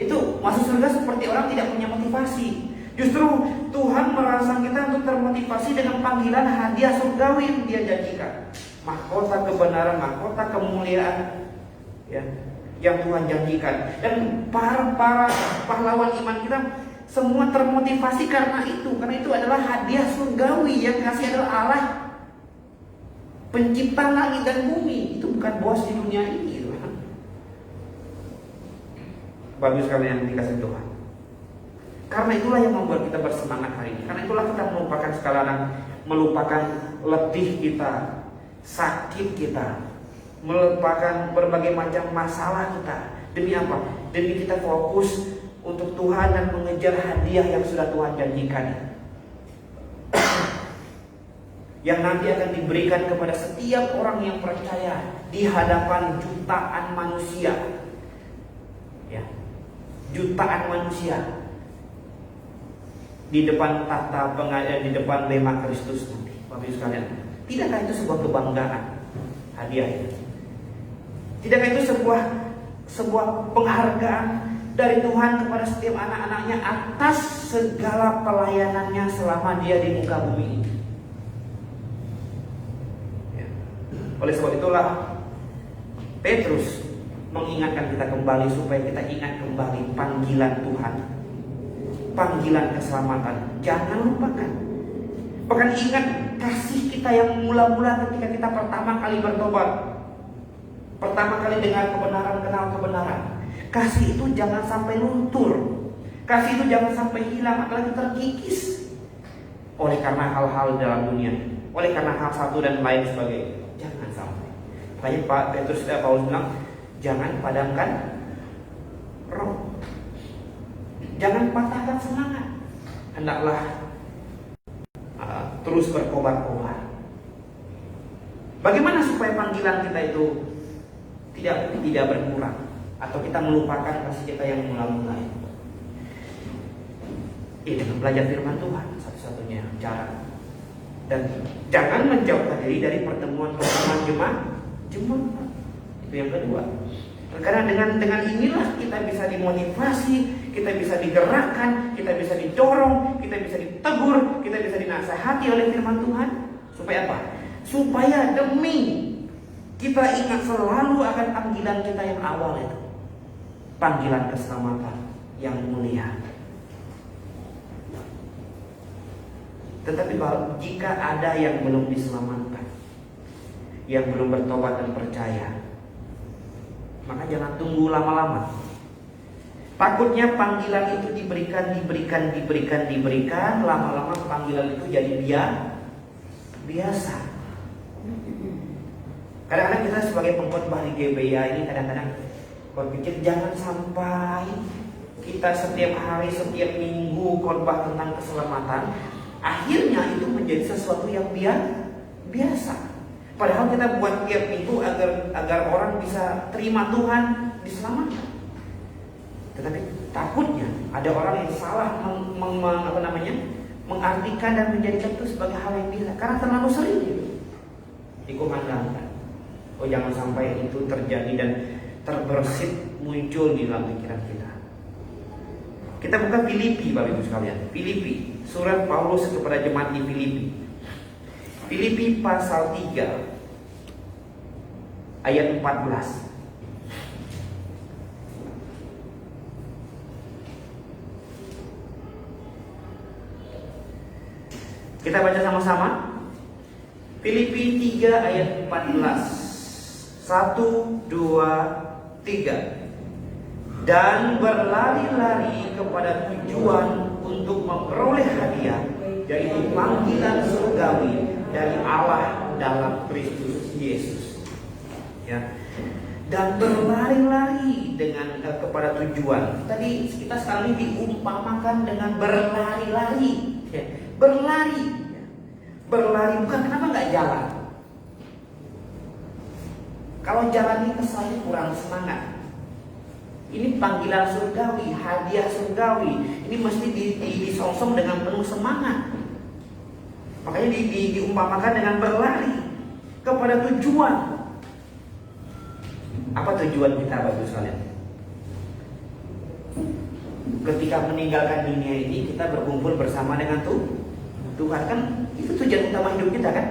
Itu masuk surga seperti orang tidak punya motivasi. Justru Tuhan merangsang kita untuk termotivasi dengan panggilan hadiah surgawi yang Dia janjikan. Mahkota kebenaran, mahkota kemuliaan, ya, yang Tuhan janjikan. Dan para pahlawan iman kita semua termotivasi karena itu adalah hadiah surgawi yang kasih adalah Allah, pencipta langit dan bumi. Itu bukan bos di dunia ini. Bagus sekali yang dikasih Tuhan. Karena itulah yang membuat kita bersemangat hari ini. Karena itulah kita melupakan letih kita, sakit kita, melupakan berbagai macam masalah kita. Demi apa? Demi kita fokus untuk Tuhan dan mengejar hadiah yang sudah Tuhan janjikan, yang nanti akan diberikan kepada setiap orang yang percaya di hadapan jutaan manusia, ya, jutaan manusia di depan tahta pengadilan, di depan bema Kristus nanti. Bapak Ibu sekalian, tidakkah itu sebuah kebanggaan hadiah itu? Tidakkah itu sebuah penghargaan dari Tuhan kepada setiap anak-anaknya atas segala pelayanannya selama dia di muka bumi ini? Ya. Oleh sebab itulah Petrus mengingatkan kita kembali supaya kita ingat kembali panggilan Tuhan, panggilan keselamatan. Jangan lupakan. Bahkan ingat kasih kita yang mula-mula ketika kita pertama kali bertobat, pertama kali dengar kebenaran, kenal kebenaran. Kasih itu jangan sampai luntur. Kasih itu jangan sampai hilang, apalagi terkikis oleh karena hal-hal dalam dunia, oleh karena hal satu dan lain sebagainya. Jangan sampai. Makanya Pak Petrus dan Paulus bilang, jangan padamkan roh, jangan patahkan semangat. Hendaklah terus berkobar-kobar. Bagaimana supaya panggilan kita itu tidak berkurang atau kita melupakan kasih kita yang mula-mula? Dengan belajar firman Tuhan, satu-satunya cara. Dan jangan menjauhkan diri dari pertemuan-pertemuan jemaat. Itu yang kedua. Karena dengan inilah kita bisa dimotivasi, kita bisa digerakkan, kita bisa didorong, kita bisa ditegur, kita bisa dinasehati oleh firman Tuhan. Supaya apa? Supaya demi kita ingat selalu akan panggilan kita yang awal itu, panggilan keselamatan yang mulia. Tetapi jika ada yang belum diselamatkan, yang belum bertobat dan percaya, maka jangan tunggu lama-lama. Takutnya panggilan itu diberikan, lama-lama panggilan itu jadi biasa. Kadang-kadang kita sebagai pengkhotbah di GBA ini kadang-kadang berpikir jangan sampai kita setiap hari, setiap minggu khotbah tentang keselamatan, akhirnya itu menjadi sesuatu yang biasa. Padahal kita buat tiap minggu agar orang bisa terima Tuhan, diselamatkan. Tetapi takutnya ada orang yang salah mengartikan dan menjadikan itu sebagai hal yang biasa karena terlalu sering dikumandangkan. Oh, jangan sampai itu terjadi dan terbersit muncul di dalam pikiran kita. Kita buka Filipi, Bapak Ibu sekalian. Filipi, surat Paulus kepada jemaat di Filipi. Filipi pasal 3 ayat 14. Kita baca sama-sama. Filipi 3 ayat 14. 1, 2, 3. Dan berlari-lari kepada tujuan untuk memperoleh hadiah, yaitu panggilan surgawi dari Allah dalam Kristus Yesus. Ya. Dan berlari-lari dengan kepada tujuan. Tadi kita sekarang ini diumpamakan dengan berlari-lari. Ya. Berlari. Berlari bukan kenapa nggak jalan? Kalau jalan ini kesannya kurang semangat. Ini panggilan surgawi, hadiah surgawi. Ini mesti disongsong dengan penuh semangat. Makanya diumpamakan dengan berlari kepada tujuan. Apa tujuan kita, Bapak Ibu sekalian? Ketika meninggalkan dunia ini, kita berkumpul bersama dengan Tuhan, kan itu tujuan utama hidup kita, kan?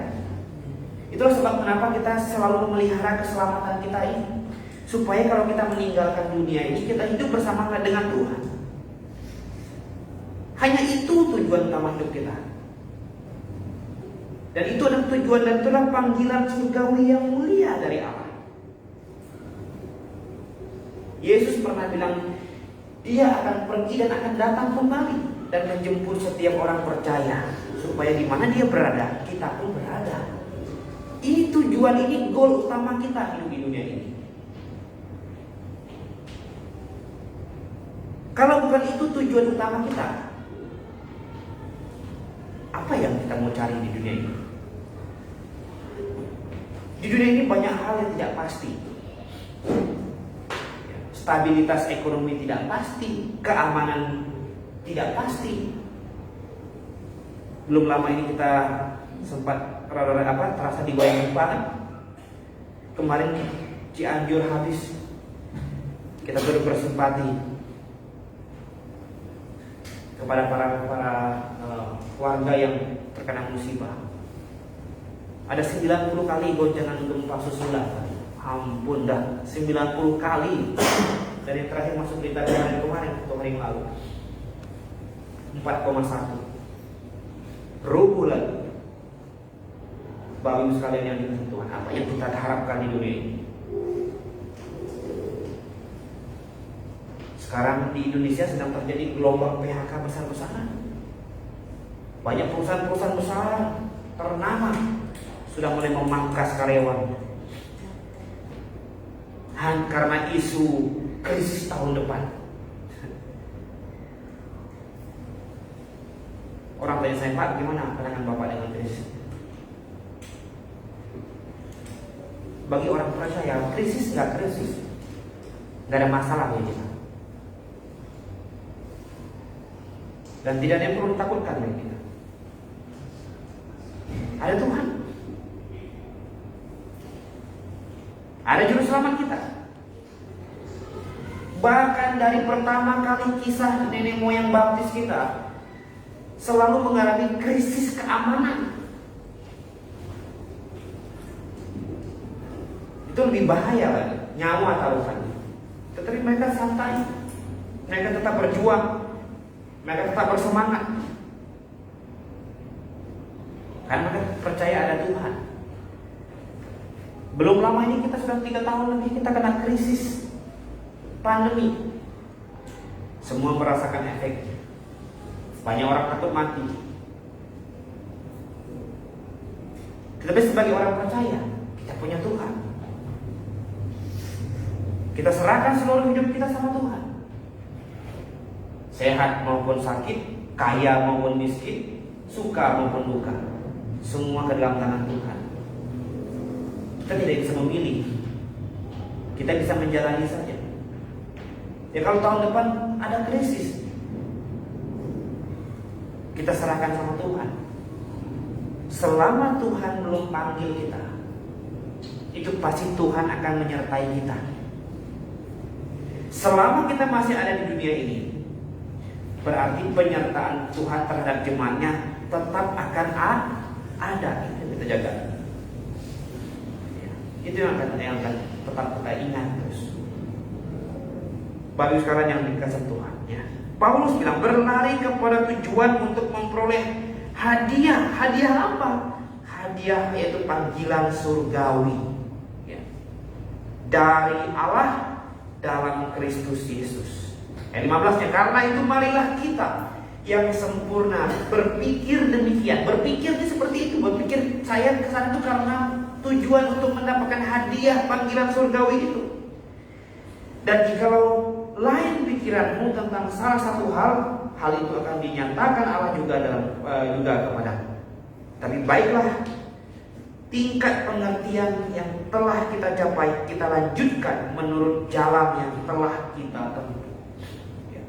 Itulah sebab kenapa kita selalu memelihara keselamatan kita ini, supaya kalau kita meninggalkan dunia ini, kita hidup bersama dengan Tuhan. Hanya itu tujuan utama hidup kita. Dan itu adalah tujuan dan itulah panggilan surgawi yang mulia dari Allah. Yesus pernah bilang, Dia akan pergi dan akan datang kembali dan menjemput setiap orang percaya, supaya di mana Dia berada, kita pun berada. Ini tujuan, ini goal utama kita hidup di dunia ini. Kalau bukan itu tujuan utama kita, apa yang kita mau cari di dunia ini? Di dunia ini banyak hal yang tidak pasti. Stabilitas ekonomi tidak pasti, keamanan tidak pasti. Belum lama ini kita sempat terasa digoyang gempa, kan? Kemarin Cianjur habis. Kita turut bersimpati kepada para warga yang terkena musibah. Ada 90 kali goncangan gempa susulan. Ampun dah 90 kali. Dan yang terakhir masuk berita hari kemarin, atau hari yang lalu 4,1 rubuh lagi. Bapak Ibu sekalian yang dikasihi Tuhan, apa yang kita harapkan di dunia ini? Sekarang di Indonesia sedang terjadi gelombang PHK besar-besaran. Banyak perusahaan-perusahaan besar ternama sudah mulai memangkas karyawan karena isu krisis tahun depan. Orang tanya saya, Pak, gimana pandangan Bapak dengan krisis? Bagi orang percaya, krisis nggak krisis, nggak ada masalah bagi kita. Dan tidak ada yang perlu ditakutkan bagi kita. Ada Tuhan, ada juru selamat kita. Bahkan dari pertama kali kisah nenek moyang baptis kita selalu mengalami krisis keamanan. Itu lebih bahaya lagi, nyawa taruhannya. Tetapi mereka santai, mereka tetap berjuang, mereka tetap bersemangat, karena mereka percaya ada Tuhan. Belum lama ini kita sudah 3 tahun lebih kita kena krisis pandemi. Semua merasakan efeknya. Banyak orang takut mati. Tetapi sebagai orang percaya, kita punya Tuhan. Kita serahkan seluruh hidup kita sama Tuhan. Sehat maupun sakit, kaya maupun miskin, suka maupun duka, semua ke dalam tangan Tuhan. Kita tidak bisa memilih. Kita bisa menjalani saja. Ya kalau tahun depan ada krisis, kita serahkan sama Tuhan. Selama Tuhan belum panggil kita, itu pasti Tuhan akan menyertai kita. Selama kita masih ada di dunia ini, berarti penyertaan Tuhan terhadap jemaatnya tetap akan ada. Itu kita jaga. Itu yang akan tetap kita ingat terus. Bapak sekarang yang dikasih Tuhan, ya. Paulus bilang berlari kepada tujuan untuk memperoleh hadiah. Hadiah apa? Hadiah yaitu panggilan surgawi, ya, dari Allah dalam Kristus Yesus. Ayat 15-nya, karena itu marilah kita yang sempurna berpikir demikian. Berpikir seperti itu. Berpikir saya kesana itu karena tujuan untuk mendapatkan hadiah panggilan surgawi itu. Dan jikalau lain pikiranmu tentang salah satu hal itu akan dinyatakan Allah juga kepadamu. Tapi baiklah, tingkat pengertian yang telah kita capai, kita lanjutkan menurut jalan yang telah kita tempuh. Ya.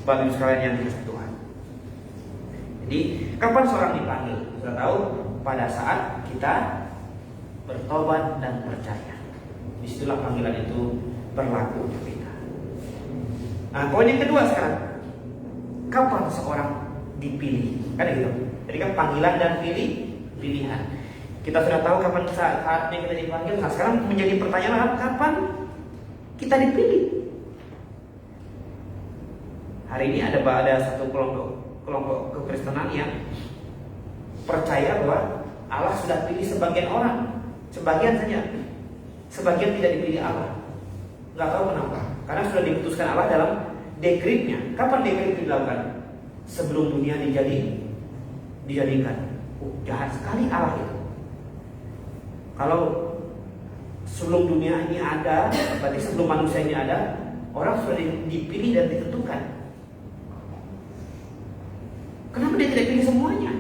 Bapak Ibu sekalian yang dikasihi Tuhan. Jadi, kapan seorang dipanggil? Sudah tahu, pada saat kita bertobat dan percaya. Disitulah panggilan itu berlaku untuk kita. Nah, poin yang kedua sekarang, kapan seorang dipilih? Kan gitu. Jadi kan panggilan dan pilihan. Kita sudah tahu kapan saatnya kita dipanggil. Nah, sekarang menjadi pertanyaan, kapan kita dipilih? Hari ini ada satu kelompok kekristenan yang percaya bahwa Allah sudah pilih sebagian orang, sebagian saja, sebagian tidak dipilih Allah. Nggak tahu kenapa. Karena sudah diputuskan Allah dalam dekretnya. Kapan dekret itu dilakukan? Sebelum dunia dijadikan. Jahat sekali Allah itu. Kalau sebelum dunia ini ada, berarti sebelum manusia ini ada, orang sudah dipilih dan ditentukan. Kenapa dia tidak pilih semuanya?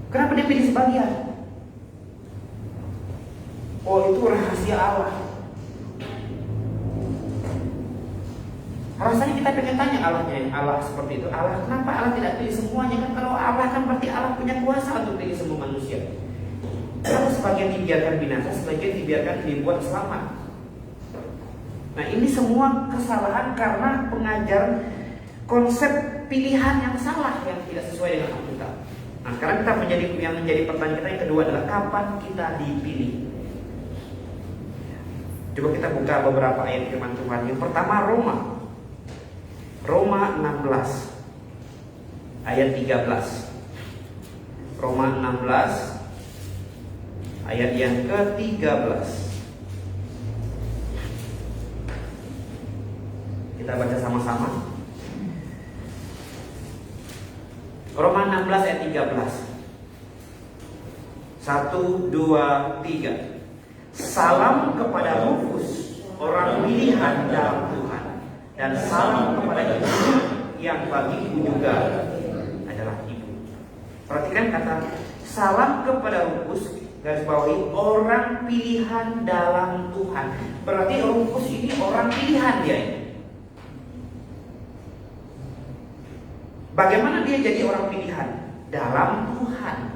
Kenapa dia pilih sebagian? Oh, itu rahasia Allah. Rasanya kita pengen tanya Allah seperti itu. Allah, kenapa Allah tidak pilih semuanya? Kan kalau Allah kan berarti Allah punya kuasa untuk pilih semua manusia. Kalau sebagian dibiarkan binasa, sebagian dibiarkan dibuat selamat. Nah, ini semua kesalahan karena pengajaran konsep pilihan yang salah, yang tidak sesuai dengan Alkitab. Nah, sekarang kita menjadi pertanyaan kita yang kedua adalah kapan kita dipilih? Coba kita buka beberapa ayat firman Tuhan. Yang pertama Roma 16 ayat 13. Roma 16 ayat yang ke-13. Kita baca sama-sama. Roma 16 ayat 13. 1, 2, 3. Salam kepada Rufus, orang pilihan dalam Tuhan, dan salam kepada ibu yang bagiku juga adalah ibu. Perhatikan kata salam kepada Rufus, garis bawahi orang pilihan dalam Tuhan. Berarti Rufus ini orang pilihan dia ini. Bagaimana dia jadi orang pilihan? Dalam Tuhan.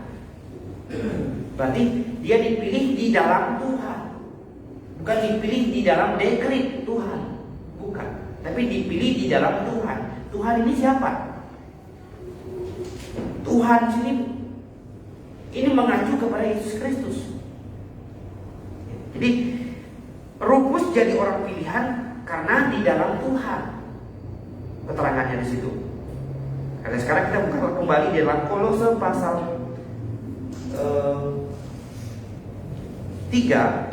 Berarti dia dipilih di dalam Tuhan. Bukan dipilih di dalam dekret Tuhan. Bukan. Tapi dipilih di dalam Tuhan. Tuhan ini siapa? Tuhan sini ini mengacu kepada Yesus Kristus. Jadi Rufus jadi orang pilihan karena di dalam Tuhan. Keterangannya di situ. Nah, sekarang kita buka kembali di dalam Kolose pasal 3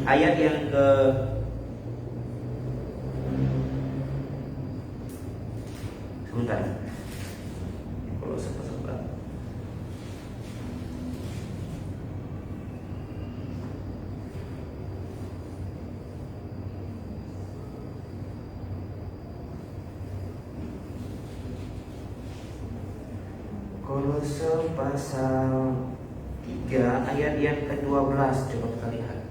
ayat yang ke sebentar. Kolose pasal berapa? Kolose pasal 3 ayat yang ke-12. Coba kita lihat.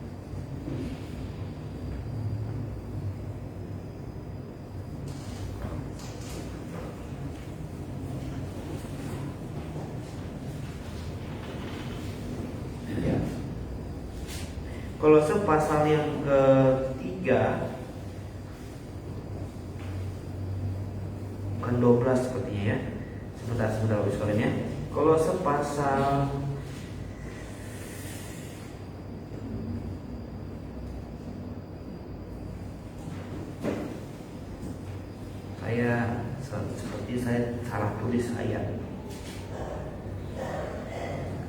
Kolose pasal yang ke-3 bukan 12 sepertinya ya. Sebentar Bapak sekalian ya. Kolose pasal seperti saya salah tulis ayat.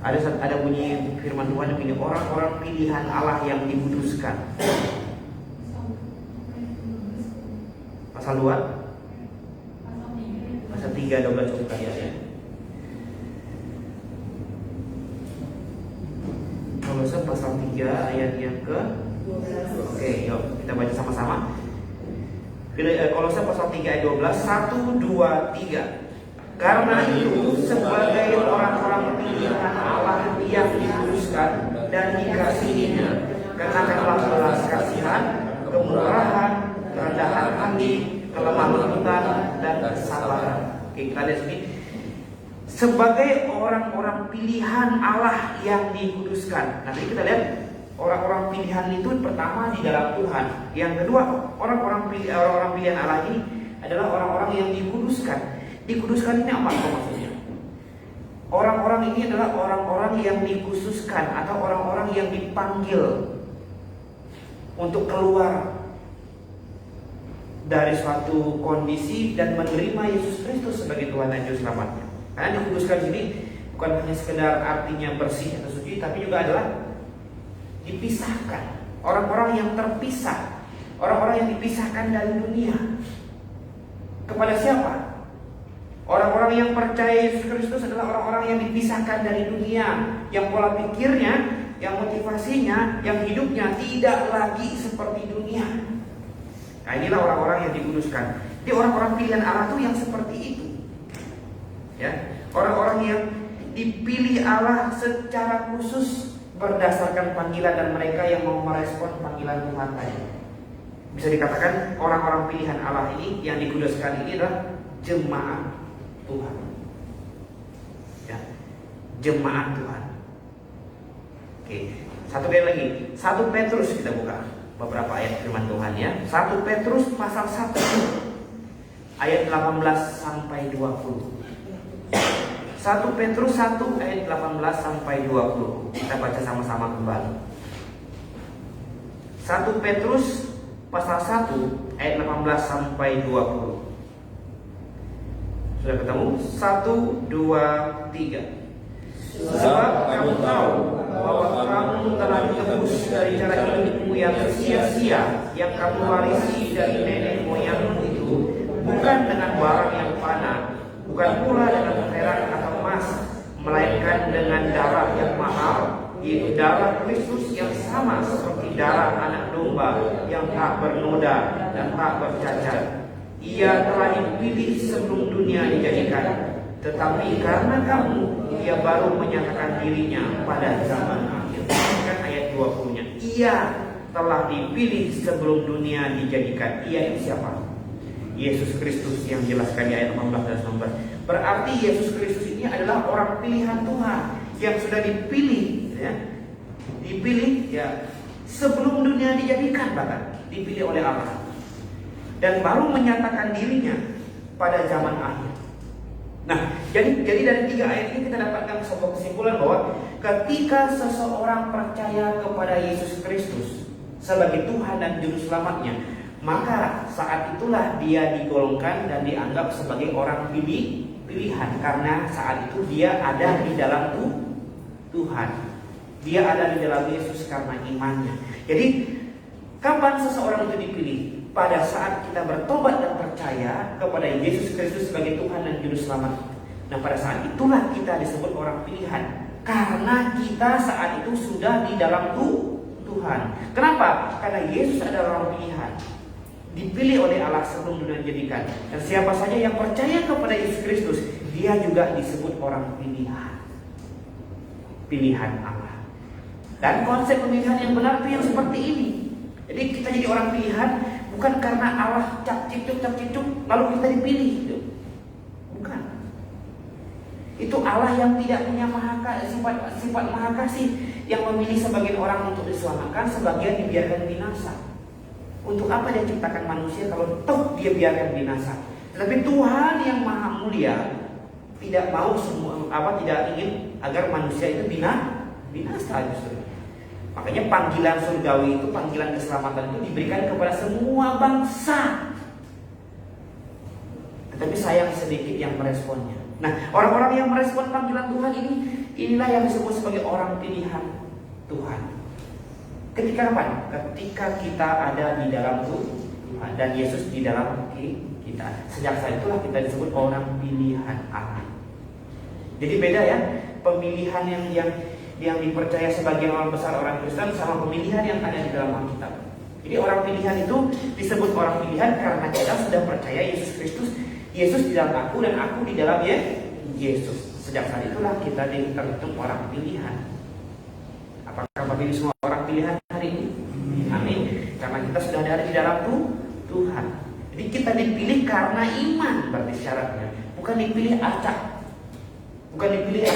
Ada bunyi firman Tuhan yang orang-orang pilihan Allah yang dikuduskan. Pasal 2 pasal 3 12 kita lihat ya. Kolose pasal 3 ayat yang ke 12. Oke, yuk kita baca sama-sama. Kolose pasal 3 ayat 12. 1, 2, 3. Karena itu sebagai orang-orang pilihan Allah yang dikuduskan dan dikasihinya, kenakanlah belas kasihan, kemurahan, kerendahan hati, kelemah lembutan, dan kesabaran. Oke, kita lihat sini. Sebagai orang-orang pilihan Allah yang dikuduskan. Nanti kita lihat orang-orang pilihan itu pertama di dalam Tuhan. Yang kedua, orang-orang pilihan Allah ini adalah orang-orang yang dikuduskan. Dikuduskan ini apa maksudnya? Orang-orang ini adalah orang-orang yang dikhususkan atau orang-orang yang dipanggil untuk keluar dari suatu kondisi dan menerima Yesus Kristus sebagai Tuhan dan Juru Selamatnya. Karena dikuduskan di sini bukan hanya sekedar artinya bersih atau suci, tapi juga adalah dipisahkan. Orang-orang yang terpisah, orang-orang yang dipisahkan dari dunia. Kepada siapa? Orang-orang yang percaya Yesus Kristus adalah orang-orang yang dipisahkan dari dunia, yang pola pikirnya, yang motivasinya, yang hidupnya tidak lagi seperti dunia. Nah, inilah orang-orang yang dikuduskan. Jadi orang-orang pilihan Allah itu yang seperti itu. Ya, orang-orang yang dipilih Allah secara khusus berdasarkan panggilan dan mereka yang mau merespon panggilan Tuhan tadi. Bisa dikatakan orang-orang pilihan Allah ini yang dikuduskan ini adalah jemaat Tuhan. Ya, jemaat Tuhan. Oke, satu kali lagi. 1 Petrus kita buka beberapa ayat firman Tuhan ya. 1 Petrus pasal 1 ayat 18 sampai 20. 1 Petrus 1 ayat 18 sampai 20. Kita baca sama-sama kembali. 1 Petrus pasal 1 ayat 18 sampai 20. Sudah ketemu? 1, 2, 3. Sebab kamu tahu bahwa kamu telah ditebus dari cara hidupmu yang sia-sia yang kamu warisi dari nenek moyangmu itu, bukan dengan barang yang fana, bukan pula dengan perak atau emas, melainkan dengan darah yang mahal, yaitu darah Kristus yang sama seperti darah anak domba yang tak bernoda dan tak bercacat. Ia telah dipilih sebelum dunia dijadikan, tetapi karena kamu, Ia baru menyatakan dirinya pada zaman akhir. Kan ayat 20-nya. Ia telah dipilih sebelum dunia dijadikan. Ia itu siapa? Yesus Kristus yang jelaskan di ayat 18 dan 19. Berarti Yesus Kristus ini adalah orang pilihan Tuhan yang sudah dipilih, ya. Dipilih ya sebelum dunia dijadikan, bahkan dipilih oleh Allah. Dan baru menyatakan dirinya pada zaman akhir. Nah, jadi dari 3 ayat ini kita dapatkan sebuah kesimpulan bahwa ketika seseorang percaya kepada Yesus Kristus sebagai Tuhan dan Juru Selamatnya, maka saat itulah dia digolongkan dan dianggap sebagai orang pilihan, karena saat itu dia ada di dalam Tuhan. Dia ada di dalam Yesus karena imannya. Jadi, kapan seseorang itu dipilih? Pada saat kita bertobat dan percaya kepada Yesus Kristus sebagai Tuhan dan Juru Selamat. Nah, pada saat itulah kita disebut orang pilihan, karena kita saat itu sudah di dalam Tuhan. Kenapa? Karena Yesus adalah orang pilihan, dipilih oleh Allah sebelum dunia dijadikan. Dan siapa saja yang percaya kepada Yesus Kristus, dia juga disebut orang pilihan Allah. Dan konsep pemilihan yang benar itu yang seperti ini. Jadi kita jadi orang pilihan bukan karena Allah cap cicuk lalu kita dipilih, gitu. Bukan. Itu Allah yang tidak punya sifat maha kasih, yang memilih sebagian orang untuk diselamatkan, sebagian dibiarkan binasa. Untuk apa dia ciptakan manusia kalau toh dia biarkan binasa? Tetapi Tuhan yang maha mulia tidak mau tidak ingin agar manusia itu binasa justru. Makanya panggilan surgawi itu, panggilan keselamatan itu diberikan kepada semua bangsa. Tetapi sayang sedikit yang meresponnya. Nah, orang-orang yang merespon panggilan Tuhan inilah yang disebut sebagai orang pilihan Tuhan. Ketika kapan? Ketika kita ada di dalam Tuhan dan Yesus di dalam kita. Sejak saat itulah kita disebut orang pilihan Allah. Jadi beda ya, pemilihan yang dipercaya sebagian orang besar orang Kristen sama pemilihan yang ada di dalam Alkitab. Jadi orang pilihan itu disebut orang pilihan karena kita sudah percaya Yesus Kristus, Yesus di dalam aku dan aku di dalam Yesus. Sejak saat itulah kita terhitung orang pilihan. Apakah Bapak pilih semua orang pilihan hari ini? Amin. Karena kita sudah ada di dalam Tuhan. Jadi kita dipilih karena iman, berarti syaratnya. Bukan dipilih acak. Bukan dipilih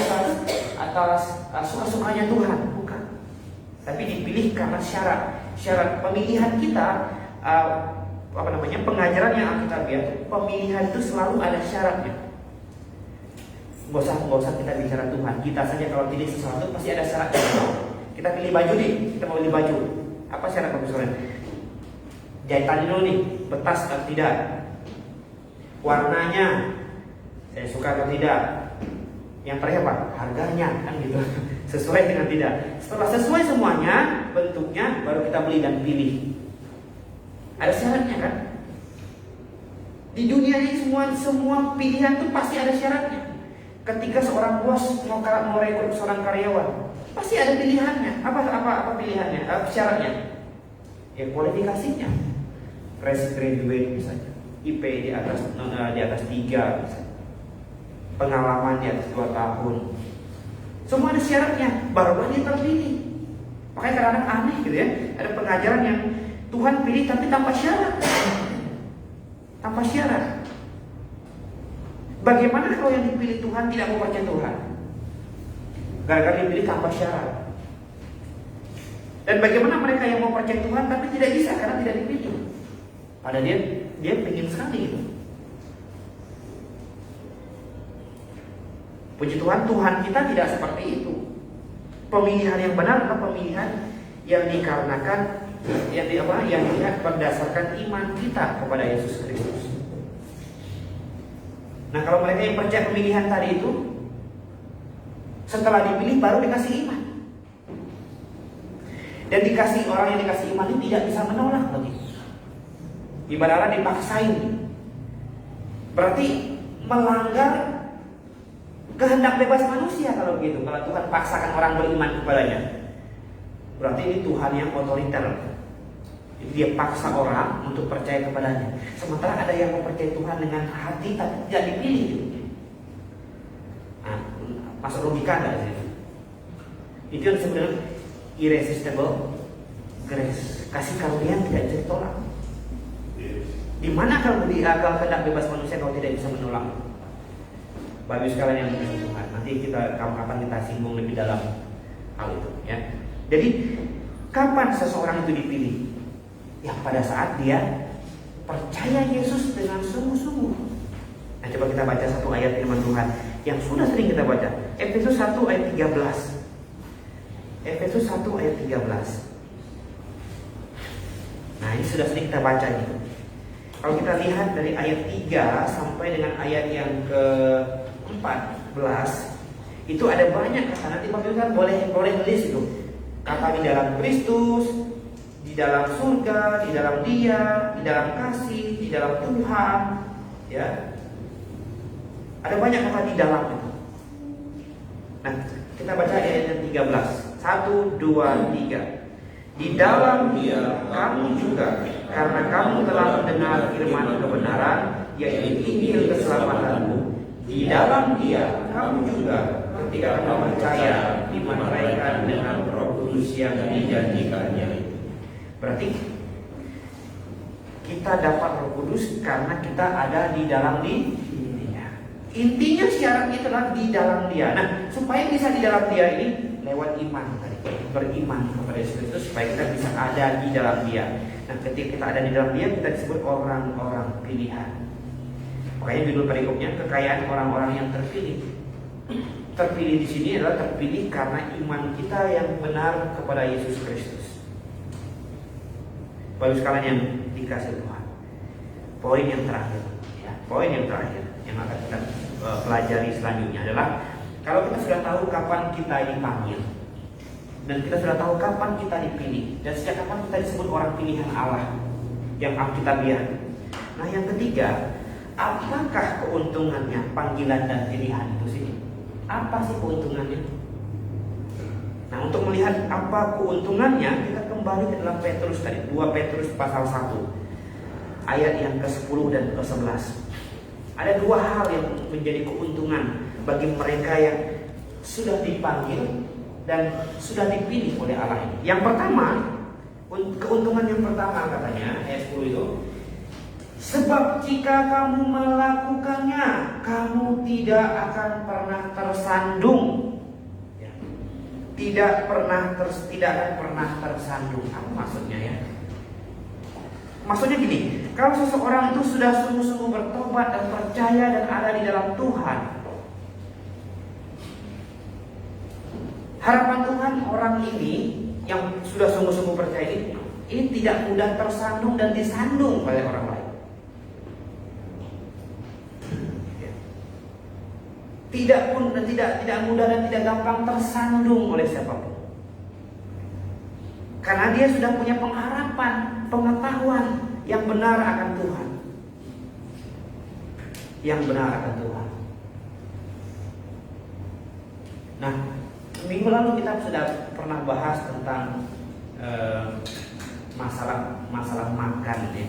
atas suka-sukanya Tuhan, bukan. Tapi dipilih karena syarat pemilihan kita, pengajaran yang Alkitabiah, pemilihan itu selalu ada syaratnya. Gak usah kita bicara Tuhan. Kita saja kalau pilih sesuatu pasti ada syaratnya. Kita pilih baju nih, kita mau pilih baju. Apa syarat misalnya? Jahitan dulu nih, betas atau tidak? Warnanya, saya suka atau tidak? Yang terakhir apa? Harganya, kan gitu. Sesuai dengan tidak. Setelah sesuai semuanya, bentuknya, baru kita beli dan pilih. Ada syaratnya kan? Di dunia ini semua pilihan itu pasti ada syaratnya. Ketika seorang bos mau rekrut seorang karyawan, pasti ada pilihannya. Apa pilihannya? Syaratnya? Ya kualifikasinya. Fresh graduate misalnya, IP di atas 3 misalnya. Pengalaman di atas 2 tahun. Semua ada syaratnya, barulah dia terpilih. Makanya kadang-kadang aneh gitu ya. Ada pengajaran yang Tuhan pilih tapi tanpa syarat. Tanpa syarat. Bagaimana kalau yang dipilih Tuhan tidak mau percaya Tuhan? Gara-gara dipilih tanpa syarat. Dan bagaimana mereka yang mau percaya Tuhan tapi tidak bisa karena tidak dipilih? Padahal dia pengen sekali gitu. Puji Tuhan, Tuhan kita tidak seperti itu. Pemilihan yang benar adalah pemilihan yang dikarenakan yang dilihat berdasarkan iman kita kepada Yesus Kristus. Nah, kalau mereka yang percaya pemilihan tadi itu, setelah dipilih baru dikasih iman. Dan dikasih orang yang dikasih iman ini tidak bisa menolak lagi. Ibaratnya dipaksain. Berarti melanggar kehendak bebas manusia kalau begitu. Kalau Tuhan paksakan orang beriman kepadanya, berarti ini Tuhan yang otoriter. Jadi dia paksa orang untuk percaya kepadanya. Sementara ada yang mempercayai Tuhan dengan hati tapi tidak dipilih. Nah, masuk logika nggak sih? Itu yang sebenarnya irresistible grace. Kasih karunia tidak bisa ditolak. Di mana kalau kehendak bebas manusia kau tidak bisa menolak? Bagus sekalian yang dikasih Tuhan. Nanti kapan kita singgung lebih dalam hal itu, ya. Jadi kapan seseorang itu dipilih? Ya pada saat dia percaya Yesus dengan sungguh-sungguh. Nah, coba kita baca satu ayat firman Tuhan yang sudah sering kita baca. Efesus 1 ayat 13. Efesus 1 ayat 13. Nah, ini sudah sering kita baca ini. Kalau kita lihat dari ayat 3 sampai dengan ayat yang ke-14, itu ada banyak kata. Nanti Pak Yusuf boleh list itu. Kata di dalam Kristus, di dalam surga, di dalam Dia, di dalam kasih, di dalam Tuhan, ya. Ada banyak kata di dalam itu. Nah, kita baca ayat yang 13. 1, 2, 3. Di dalam Dia kamu juga, karena kamu telah mendengar firman kebenaran, yaitu Injil keselamatanmu. Di dalam Dia kamu juga, ketika kamu percaya, dimanaikan dengan Roh Kudus yang dijanjikannya. Berarti kita dapat Roh Kudus karena kita ada di dalam Dia. Intinya syaratnya adalah di dalam Dia. Nah, supaya bisa di dalam Dia ini lewat iman tadi. Beriman kepada Yesus Kristus supaya kita bisa ada di dalam Dia. Nah, ketika kita ada di dalam Dia, kita disebut orang-orang pilihan. Makanya judul perikopnya kekayaan orang-orang yang terpilih. Terpilih di sini adalah terpilih karena iman kita yang benar kepada Yesus Kristus. Bagus sekalian yang dikasih Tuhan. Poin yang terakhir, ya, poin yang terakhir yang akan kita pelajari selanjutnya adalah kalau kita sudah tahu kapan kita dipanggil dan kita sudah tahu kapan kita dipilih dan sejak kapan kita disebut orang pilihan Allah yang Alkitabiah. Nah, yang ketiga, apakah keuntungannya panggilan dan pilihan itu sih? Apa sih keuntungannya? Nah, untuk melihat apa keuntungannya, kita kembali ke dalam Petrus tadi, 2 Petrus pasal 1 ayat yang ke-10 dan ke-11. Ada 2 hal yang menjadi keuntungan bagi mereka yang sudah dipanggil dan sudah dipilih oleh Allah ini. Yang pertama, keuntungan yang pertama katanya ayat 10 itu, sebab jika kamu melakukannya, kamu tidak akan pernah tersandung. Ya. Tidak akan pernah tersandung. Apa maksudnya ya? Maksudnya gini, kalau seseorang itu sudah sungguh-sungguh bertobat dan percaya dan ada di dalam Tuhan, harapan Tuhan orang ini yang sudah sungguh-sungguh percaya ini tidak mudah tersandung dan disandung oleh orang lain. Tidak mudah dan tidak gampang tersandung oleh siapapun. Karena dia sudah punya pengharapan, pengetahuan yang benar akan Tuhan. Yang benar akan Tuhan. Nah, minggu lalu kita sudah pernah bahas tentang masalah makan ya.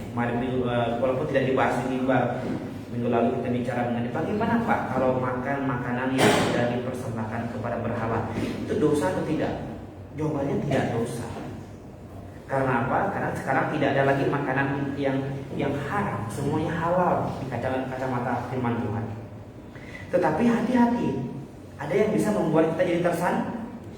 Walaupun tidak dibahas di minggu lalu kita bicara mengenai bagaimana Pak kalau makan makanan yang sudah dipersembahkan kepada berhala itu dosa atau tidak? Jawabannya tidak dosa. Karena apa? Karena sekarang tidak ada lagi makanan yang haram, semuanya halal di kacamata firman Tuhan. Tetapi hati-hati, ada yang bisa membuat kita jadi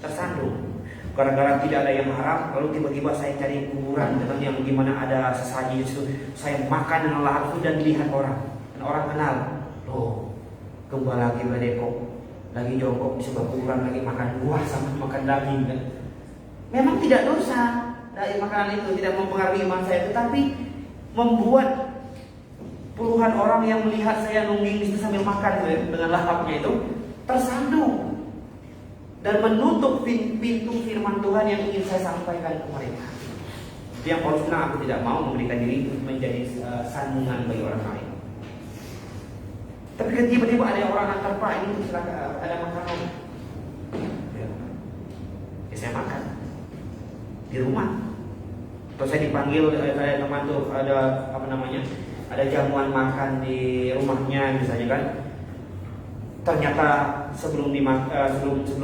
tersandung. Gara-gara tidak ada yang haram, lalu tiba-tiba saya cari kuburan dengan yang gimana ada sesaji itu, saya makan dengan lahap itu dan dilihat orang. Orang kenal, loh, gembala Gibadeko lagi jongkok di sebuah kuburan, lagi makan buah sama makan daging kan. Memang tidak dosa dari makanan itu, tidak mempengaruhi iman saya, tetapi membuat puluhan orang yang melihat saya nungging di situ sambil makan dengan lahapnya itu tersandung dan menutup pintu firman Tuhan yang ingin saya sampaikan ke mereka. Yang Paulus bilang, aku tidak mau memberikan diri menjadi sandungan bagi orang lain. Tapi tiba-tiba ada orang antar, Pak, ini ada makanan. Ya, saya makan di rumah. Atau saya dipanggil saya teman tuh ada ada jamuan makan di rumahnya misalnya kan. Ternyata sebelum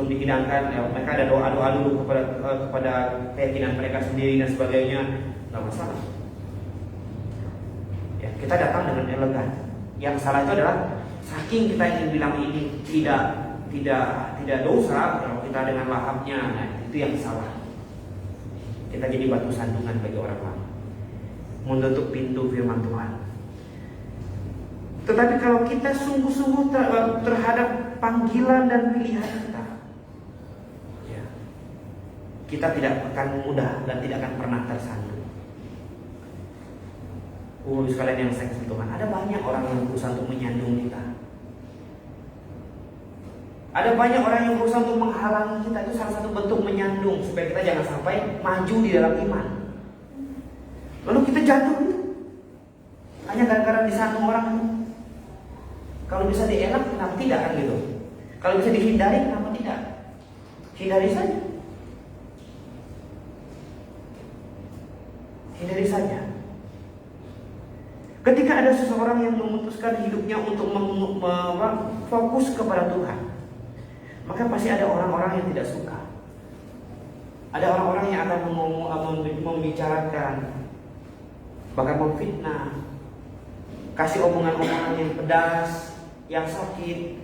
dihidangkan mereka ada doa dulu kepada keyakinan mereka sendiri dan sebagainya, nggak masalah. Ya, kita datang dengan elegan. Yang salah itu adalah saking kita ingin bilang ini tidak dosa kalau kita dengan lahapnya, nah itu yang salah. Kita jadi batu sandungan bagi orang lain, menutup pintu firman Tuhan. Tetapi kalau kita sungguh-sungguh terhadap panggilan dan pilihan kita, ya, kita tidak akan mudah dan tidak akan pernah tersandung. Sekalian yang saya kasih Tuhan, ada banyak orang yang berusaha untuk menyandung kita. Ada banyak orang yang berusaha untuk menghalangi kita. Itu salah satu bentuk menyandung supaya kita jangan sampai maju di dalam iman. Lalu kita jatuh hanya gara-gara disandung orang. Kalau bisa dielak, kenapa tidak kan gitu? Kalau bisa dihindari, kenapa tidak? Hindari saja. Hindari saja. Ketika ada seseorang yang memutuskan hidupnya untuk fokus kepada Tuhan, maka pasti ada orang-orang yang tidak suka. Ada orang-orang yang akan membicarakan, bahkan memfitnah, kasih omongan-omongan yang pedas, yang sakit,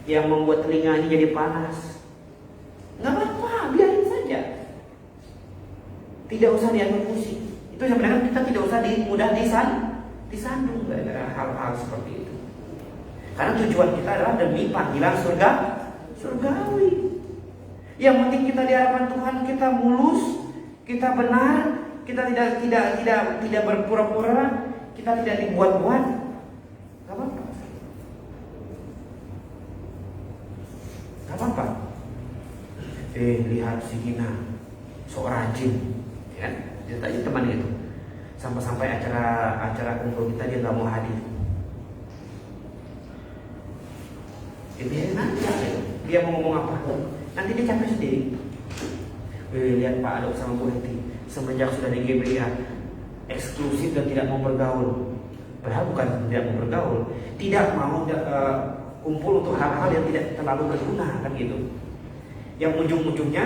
yang membuat telinga ini jadi panas. Nggak apa-apa, biarin saja. Tidak usah diambil pusing. Itu sebenarnya kita tidak usah mudah disandung gara-gara hal-hal seperti itu. Karena tujuan kita adalah demi panggilan surgawi. Yang penting kita di hadapan Tuhan kita mulus, kita benar, kita tidak berpura-pura, kita tidak dibuat-buat. Gak apa-apa. Gak apa-apa. Lihat si Gina, sok rajin, ya kan? Dia tanya teman itu. Sampai-sampai acara kumpul kita dia nggak mau hadir. Biarin aja, dia mau ngomong apa, nanti dia capek sendiri. Lihat Pak Adok sama Bu Heti, semenjak sudah di GBA eksklusif dan tidak mau bergaul. Padahal bukan tidak mau bergaul, tidak mau kumpul untuk hal-hal yang tidak terlalu berguna kan gitu. Yang ujung-ujungnya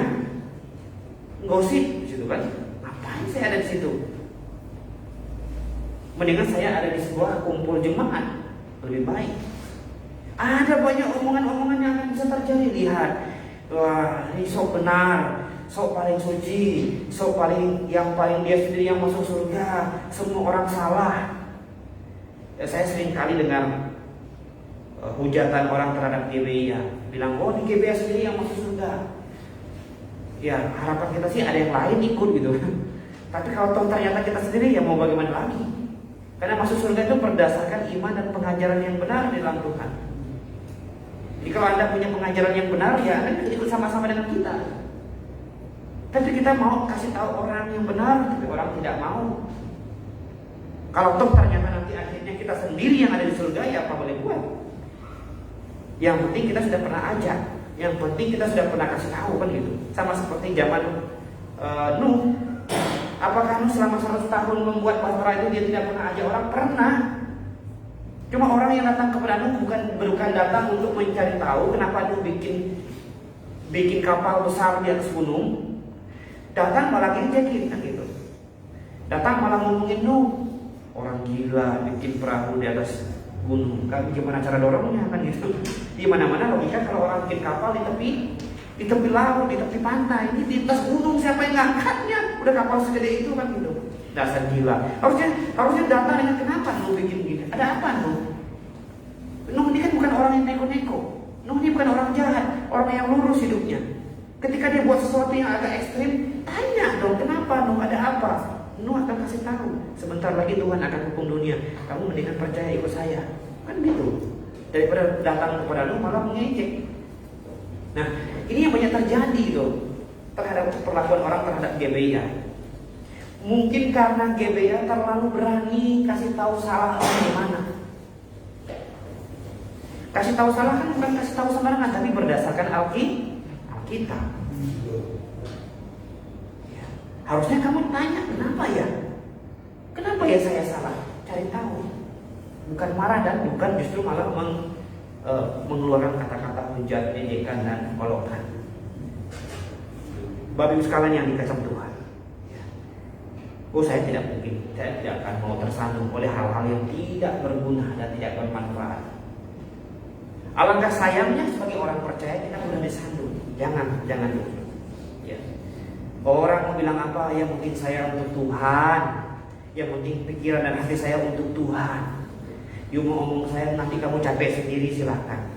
gosip di situ kan. Ngapain saya ada di situ? Mendingan saya ada di sebuah kumpul jemaat, lebih baik. Ada banyak omongan-omongan yang akan bisa terjadi. Lihat, wah ini sok benar, sok paling suci, sok paling dia sendiri yang masuk surga, semua orang salah. Ya, saya sering kali dengar hujatan orang terhadap GBI, bilang, oh di GBI sendiri yang masuk surga. Ya harapan kita sih ada yang lain ikut gitu. Tapi kalau ternyata kita sendiri ya mau bagaimana lagi? Karena masuk surga itu berdasarkan iman dan pengajaran yang benar di dalam Tuhan. Jadi kalau Anda punya pengajaran yang benar, ya Anda ikut sama-sama dengan kita. Tapi kita mau kasih tahu orang yang benar, tapi orang tidak mau. Kalau toh ternyata nanti akhirnya kita sendiri yang ada di surga, ya apa boleh buat. Yang penting kita sudah pernah ajak, yang penting kita sudah pernah kasih tahu kan gitu. Sama seperti zaman Nuh. Apakah Nuh selama 100 tahun membuat bahtera itu dia tidak pernah ajak orang? Pernah. Cuma orang yang datang kepada Nuh bukan datang untuk mencari tahu kenapa Nuh bikin kapal besar di atas gunung. Datang malah ngejekin kan gitu. Datang malah ngomongin Nuh, orang gila bikin perahu di atas gunung. Kan gimana cara dorongnya kan gitu. Di mana-mana logika kalau orang bikin kapal di tepi laut, di tepi pantai, ini di atas gunung siapa yang ngangkatnya? Udah kapal segede itu kan gitu. Dasar gila. Harusnya datang dengan kenapa Nuh bikin gini? Ada apa Nuh? Nuh ini kan bukan orang yang neko-neko. Nuh ini bukan orang jahat, orang yang lurus hidupnya. Ketika dia buat sesuatu yang agak ekstrim, tanya dong, kenapa Nuh, ada apa? Nuh akan kasih tahu. Sebentar lagi Tuhan akan hukum dunia. Kamu mendingan percaya ikut saya. Kan gitu. Daripada datang kepada Nuh malah mengejek. Nah, ini yang banyak terjadi tuh terhadap perlakuan orang terhadap GBIA. Mungkin karena GBIA terlalu berani kasih tahu salah orang di mana. Kasih tahu salah kan bukan kasih tahu sembarangan, tapi berdasarkan Alkitab. Ya. Harusnya kamu tanya, kenapa ya? Kenapa ya saya salah? Cari tahu. Bukan marah dan bukan justru malah mengeluarkan kata-kata hujat, ejekan dan kolokan. Bapak Ibu sekalian yang dikasih Tuhan. Ya. Oh, saya tidak akan mau tersandung oleh hal-hal yang tidak berguna dan tidak bermanfaat. Alangkah sayangnya sebagai orang percaya kita mudah disandung. Jangan dulu. Ya. Orang mau bilang apa? Ya mungkin saya untuk Tuhan. Yang penting pikiran dan hati saya untuk Tuhan. You mau ngomong saya nanti kamu capek sendiri, silahkan.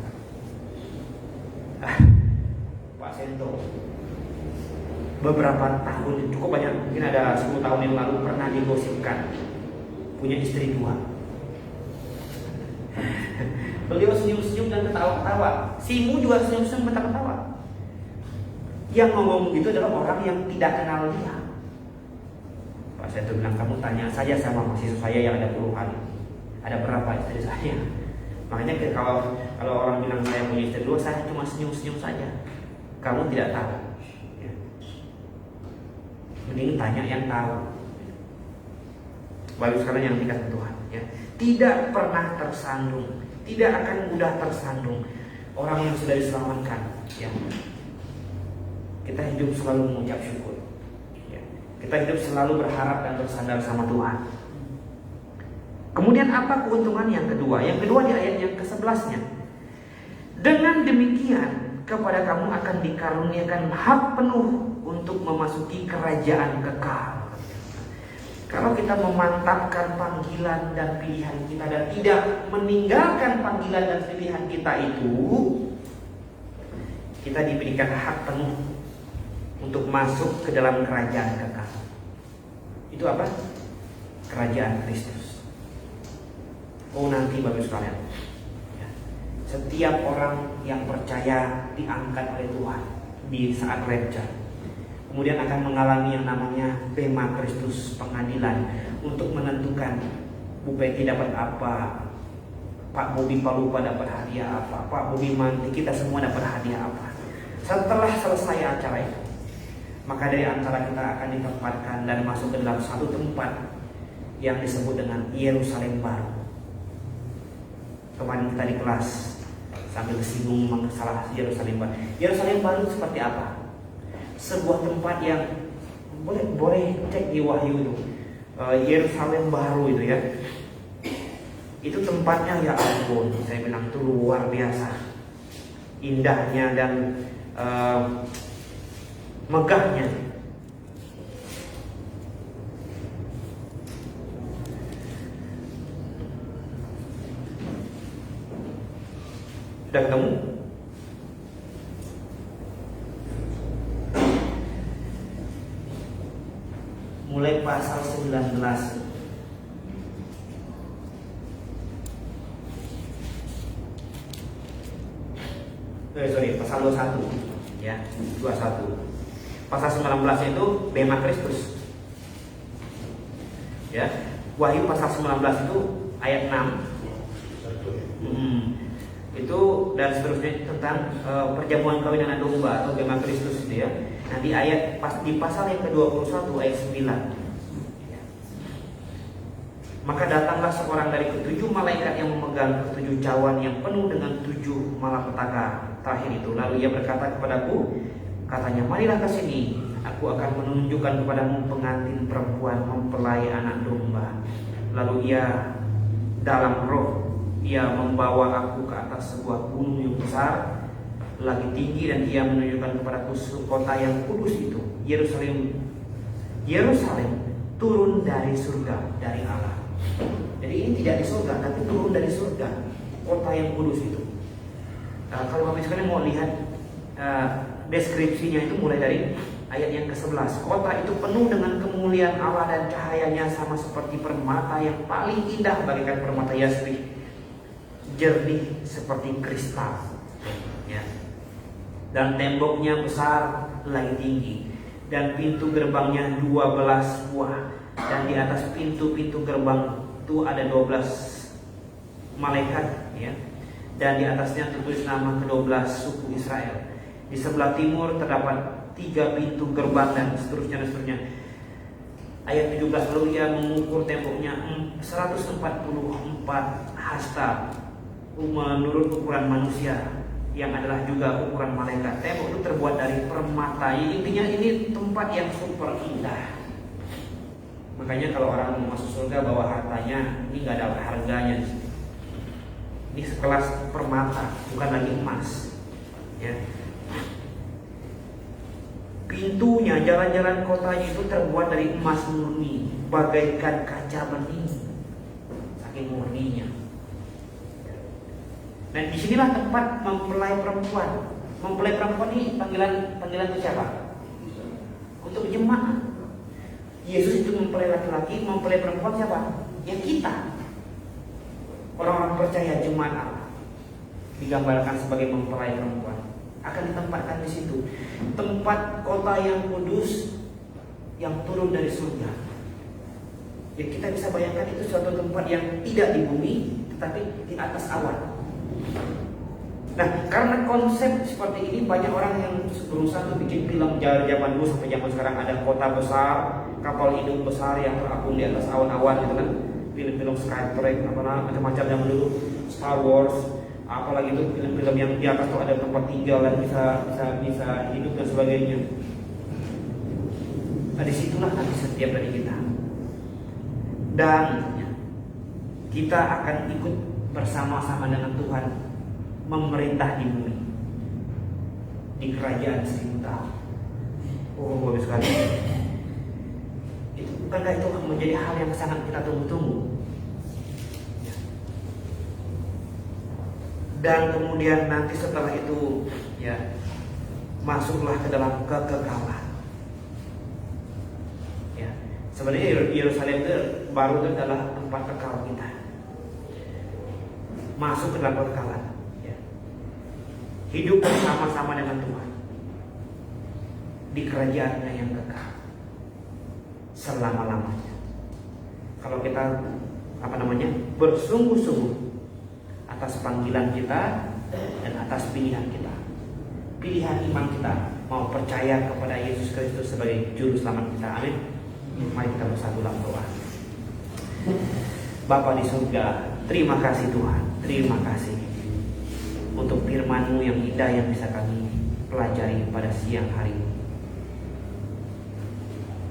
Pak Sento beberapa tahun, cukup banyak, mungkin ada 10 tahun yang lalu pernah digosipkan punya istri 2. Beliau senyum-senyum dan ketawa-ketawa. Simu juga senyum-senyum dan ketawa. Yang ngomong gitu adalah orang yang tidak kenal dia. Pak Sento bilang, kamu tanya saja sama mahasiswa saya yang ada puluhan. Ada berapa istri saya? Makanya kalau orang bilang saya punya istri 2, saya cuma senyum-senyum saja. Kamu tidak tahu. Ya. Mending tanya yang tahu. Baru sekarang yang dikasih Tuhan. Ya. Tidak pernah tersandung, tidak akan mudah tersandung orang yang sudah diselamatkan. Ya. Kita hidup selalu mengucap syukur. Ya. Kita hidup selalu berharap dan bersandar sama Tuhan. Kemudian apa keuntungan yang kedua? Yang kedua di ayat yang ke-11-nya. Dengan demikian kepada kamu akan dikaruniakan hak penuh untuk memasuki kerajaan kekal. Kalau kita memantapkan panggilan dan pilihan kita dan tidak meninggalkan panggilan dan pilihan kita itu, kita diberikan hak penuh untuk masuk ke dalam kerajaan kekal. Itu apa? Kerajaan Kristus. Oh, nanti Bapak sekalian, ya. Setiap orang yang percaya diangkat oleh Tuhan di saat rapture, kemudian akan mengalami yang namanya bema Kristus, pengadilan untuk menentukan Bu Peti dapat apa, Pak Bobi Palupa dapat hadiah apa, Pak Bobi Manti, kita semua dapat hadiah apa. Setelah selesai acara itu, maka dari antara kita akan ditempatkan dan masuk ke dalam satu tempat yang disebut dengan Yerusalem Baru. Kemarin kita di kelas sambil tersinggung masalah Yerusalem Baru. Yerusalem Baru seperti apa? Sebuah tempat yang boleh cek di Wahyu itu. Yerusalem Baru itu ya. Itu tempatnya ya ampun, saya bilang itu luar biasa. Indahnya dan megahnya. Sudah ketemu? Mulai pasal 19. Pasal 21 ya, 21. Pasal 19 itu bema Kristus. Ya, Wahyu pasal 19 itu ayat 6. Itu dan seterusnya tentang perjamuan kawin anak domba atau bema Kristus itu ya. Nanti ayat di pasal yang ke-21 ayat 9. Ya. Maka datanglah seorang dari ketujuh malaikat yang memegang ketujuh cawan yang penuh dengan 7 malapetaka terakhir itu. Lalu ia berkata kepadaku, katanya, marilah ke sini, aku akan menunjukkan kepadamu pengantin perempuan mempelai anak domba. Lalu ia dalam roh ia membawa aku ke atas sebuah gunung yang besar, lagi tinggi, dan ia menunjukkan kepadaku kota yang kudus itu, Yerusalem turun dari surga, dari Allah. Jadi ini tidak di surga, tapi turun dari surga, kota yang kudus itu. Kalau Bapak sekalian mau lihat deskripsinya itu mulai dari ayat yang ke-11. Kota itu penuh dengan kemuliaan Allah dan cahayanya sama seperti permata yang paling indah bagaikan permata yasmin, jernih seperti kristal. Ya. Dan temboknya besar lagi tinggi, dan pintu gerbangnya 12 buah, dan di atas pintu-pintu gerbang itu ada 12 malaikat, ya. Dan di atasnya tertulis nama ke-12 suku Israel. Di sebelah timur terdapat 3 pintu gerbang dan seterusnya. Ayat 17, lalu ia mengukur temboknya 144 hasta menurut ukuran manusia, yang adalah juga ukuran malaikat. Tembok itu terbuat dari permata. Intinya ini tempat yang super indah. Makanya kalau orang mau masuk surga bawa hartanya, ini nggak ada harganya. Ini sekelas permata, bukan lagi emas. Ya. Pintunya, jalan-jalan kotanya itu terbuat dari emas murni, bagaikan kaca bening, saking murninya. Dan disinilah tempat mempelai perempuan. Mempelai perempuan ini panggilan untuk siapa? Untuk jemaat. Yesus itu mempelai laki-laki, mempelai perempuan siapa? Ya kita. Orang-orang percaya jemaat Allah digambarkan sebagai mempelai perempuan. Akan ditempatkan di situ. Tempat kota yang kudus yang turun dari surga. Ya, kita bisa bayangkan itu suatu tempat yang tidak di bumi, tetapi di atas awan. Nah, karena konsep seperti ini, banyak orang yang berusaha untuk bikin film zaman dulu sampai zaman sekarang. Ada kota besar, kapal induk besar yang terapung di atas awan-awan gitu kan. Film-film Star Trek, macam-macam yang dulu, Star Wars, apalagi itu film-film yang di atas tuh ada tempat tinggal dan bisa hidup dan sebagainya. Nah, disitulah nanti setiap dari kita. Dan kita akan ikut bersama-sama dengan Tuhan memerintah di bumi, di kerajaan 1000 tahun. Oh, bagus sekali. Itu bukankah itu menjadi hal yang sangat kita tunggu-tunggu? Dan kemudian nanti setelah itu, ya, masuklah ke dalam kekekalan. Ya, sebenarnya Yerusalem itu baru itu adalah tempat kekal kita. Masuk ke dalam kekekalan. Hidup bersama-sama dengan Tuhan di kerajaannya yang kekal selama-lamanya. Kalau kita bersungguh-sungguh atas panggilan kita dan atas pilihan kita, pilihan iman kita, mau percaya kepada Yesus Kristus sebagai juru selamat kita. Amin. Mari kita bersatu dalam doa. Bapa di surga, terima kasih Tuhan, terima kasih untuk firman-Mu yang indah yang bisa kami pelajari pada siang hari ini.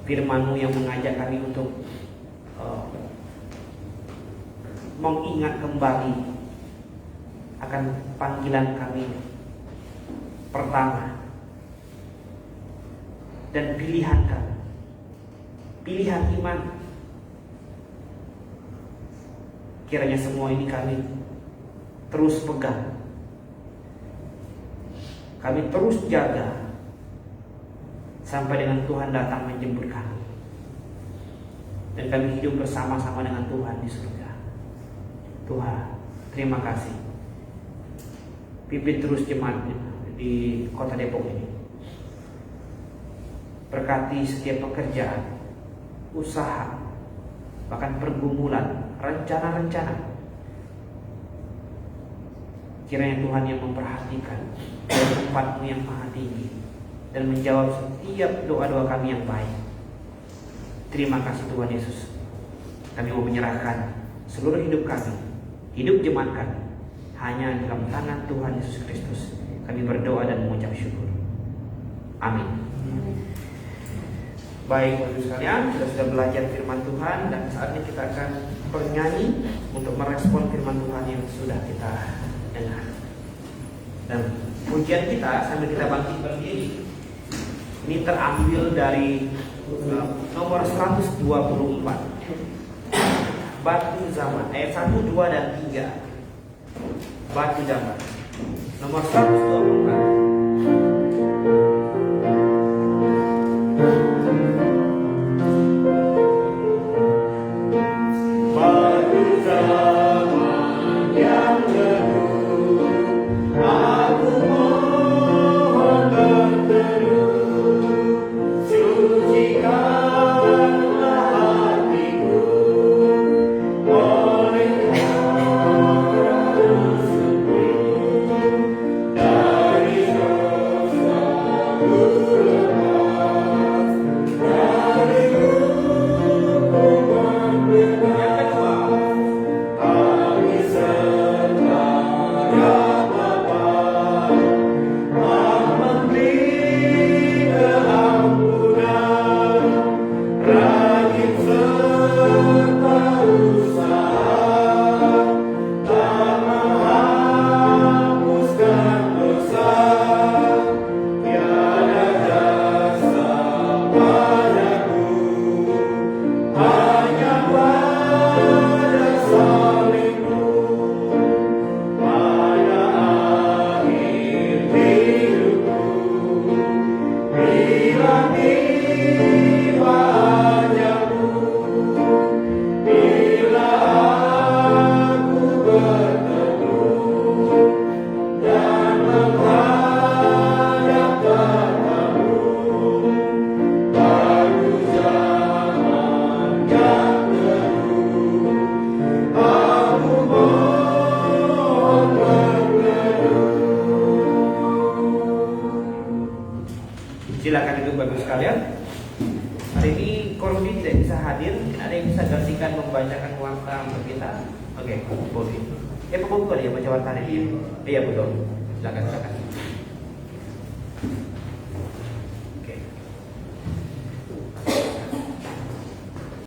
Firman-Mu yang mengajak kami untuk mengingat kembali akan panggilan kami pertama dan pilihan kami, pilihan iman. Kiranya semua ini kami terus pegang, kami terus jaga sampai dengan Tuhan datang menjemput kami, dan kami hidup bersama-sama dengan Tuhan di surga. Tuhan, terima kasih. Pimpin terus jemaat di kota Depok ini. Berkati setiap pekerjaan, usaha, bahkan pergumulan, rencana-rencana. Kiranya Tuhan yang memperhatikan dari tempat-Mu yang maha tinggi dan menjawab setiap doa-doa kami yang baik. Terima kasih Tuhan Yesus. Kami mau menyerahkan seluruh hidup kami, hidup jemaat kami, hanya dalam tangan Tuhan Yesus Kristus. Kami berdoa dan mengucap syukur. Amin. Baik, Bapak sekalian, kita sudah belajar firman Tuhan, dan saatnya kita akan bernyanyi untuk merespon firman Tuhan yang sudah kita dengar. Dan pujian kita sambil kita bangkit berdiri ini terambil dari nomor 124, Batu Zaman, ayat 1, 2, dan 3. Batu Zaman. Nomor 124. Silakan duduk Bapak sekalian. Hari ini Korudi tidak bisa hadir, mungkin ada yang bisa gantikan membacakan warta untuk kita. Oke, boleh. Pak Bobi ada yang baca warta hari ini? Iya betul. Silakan.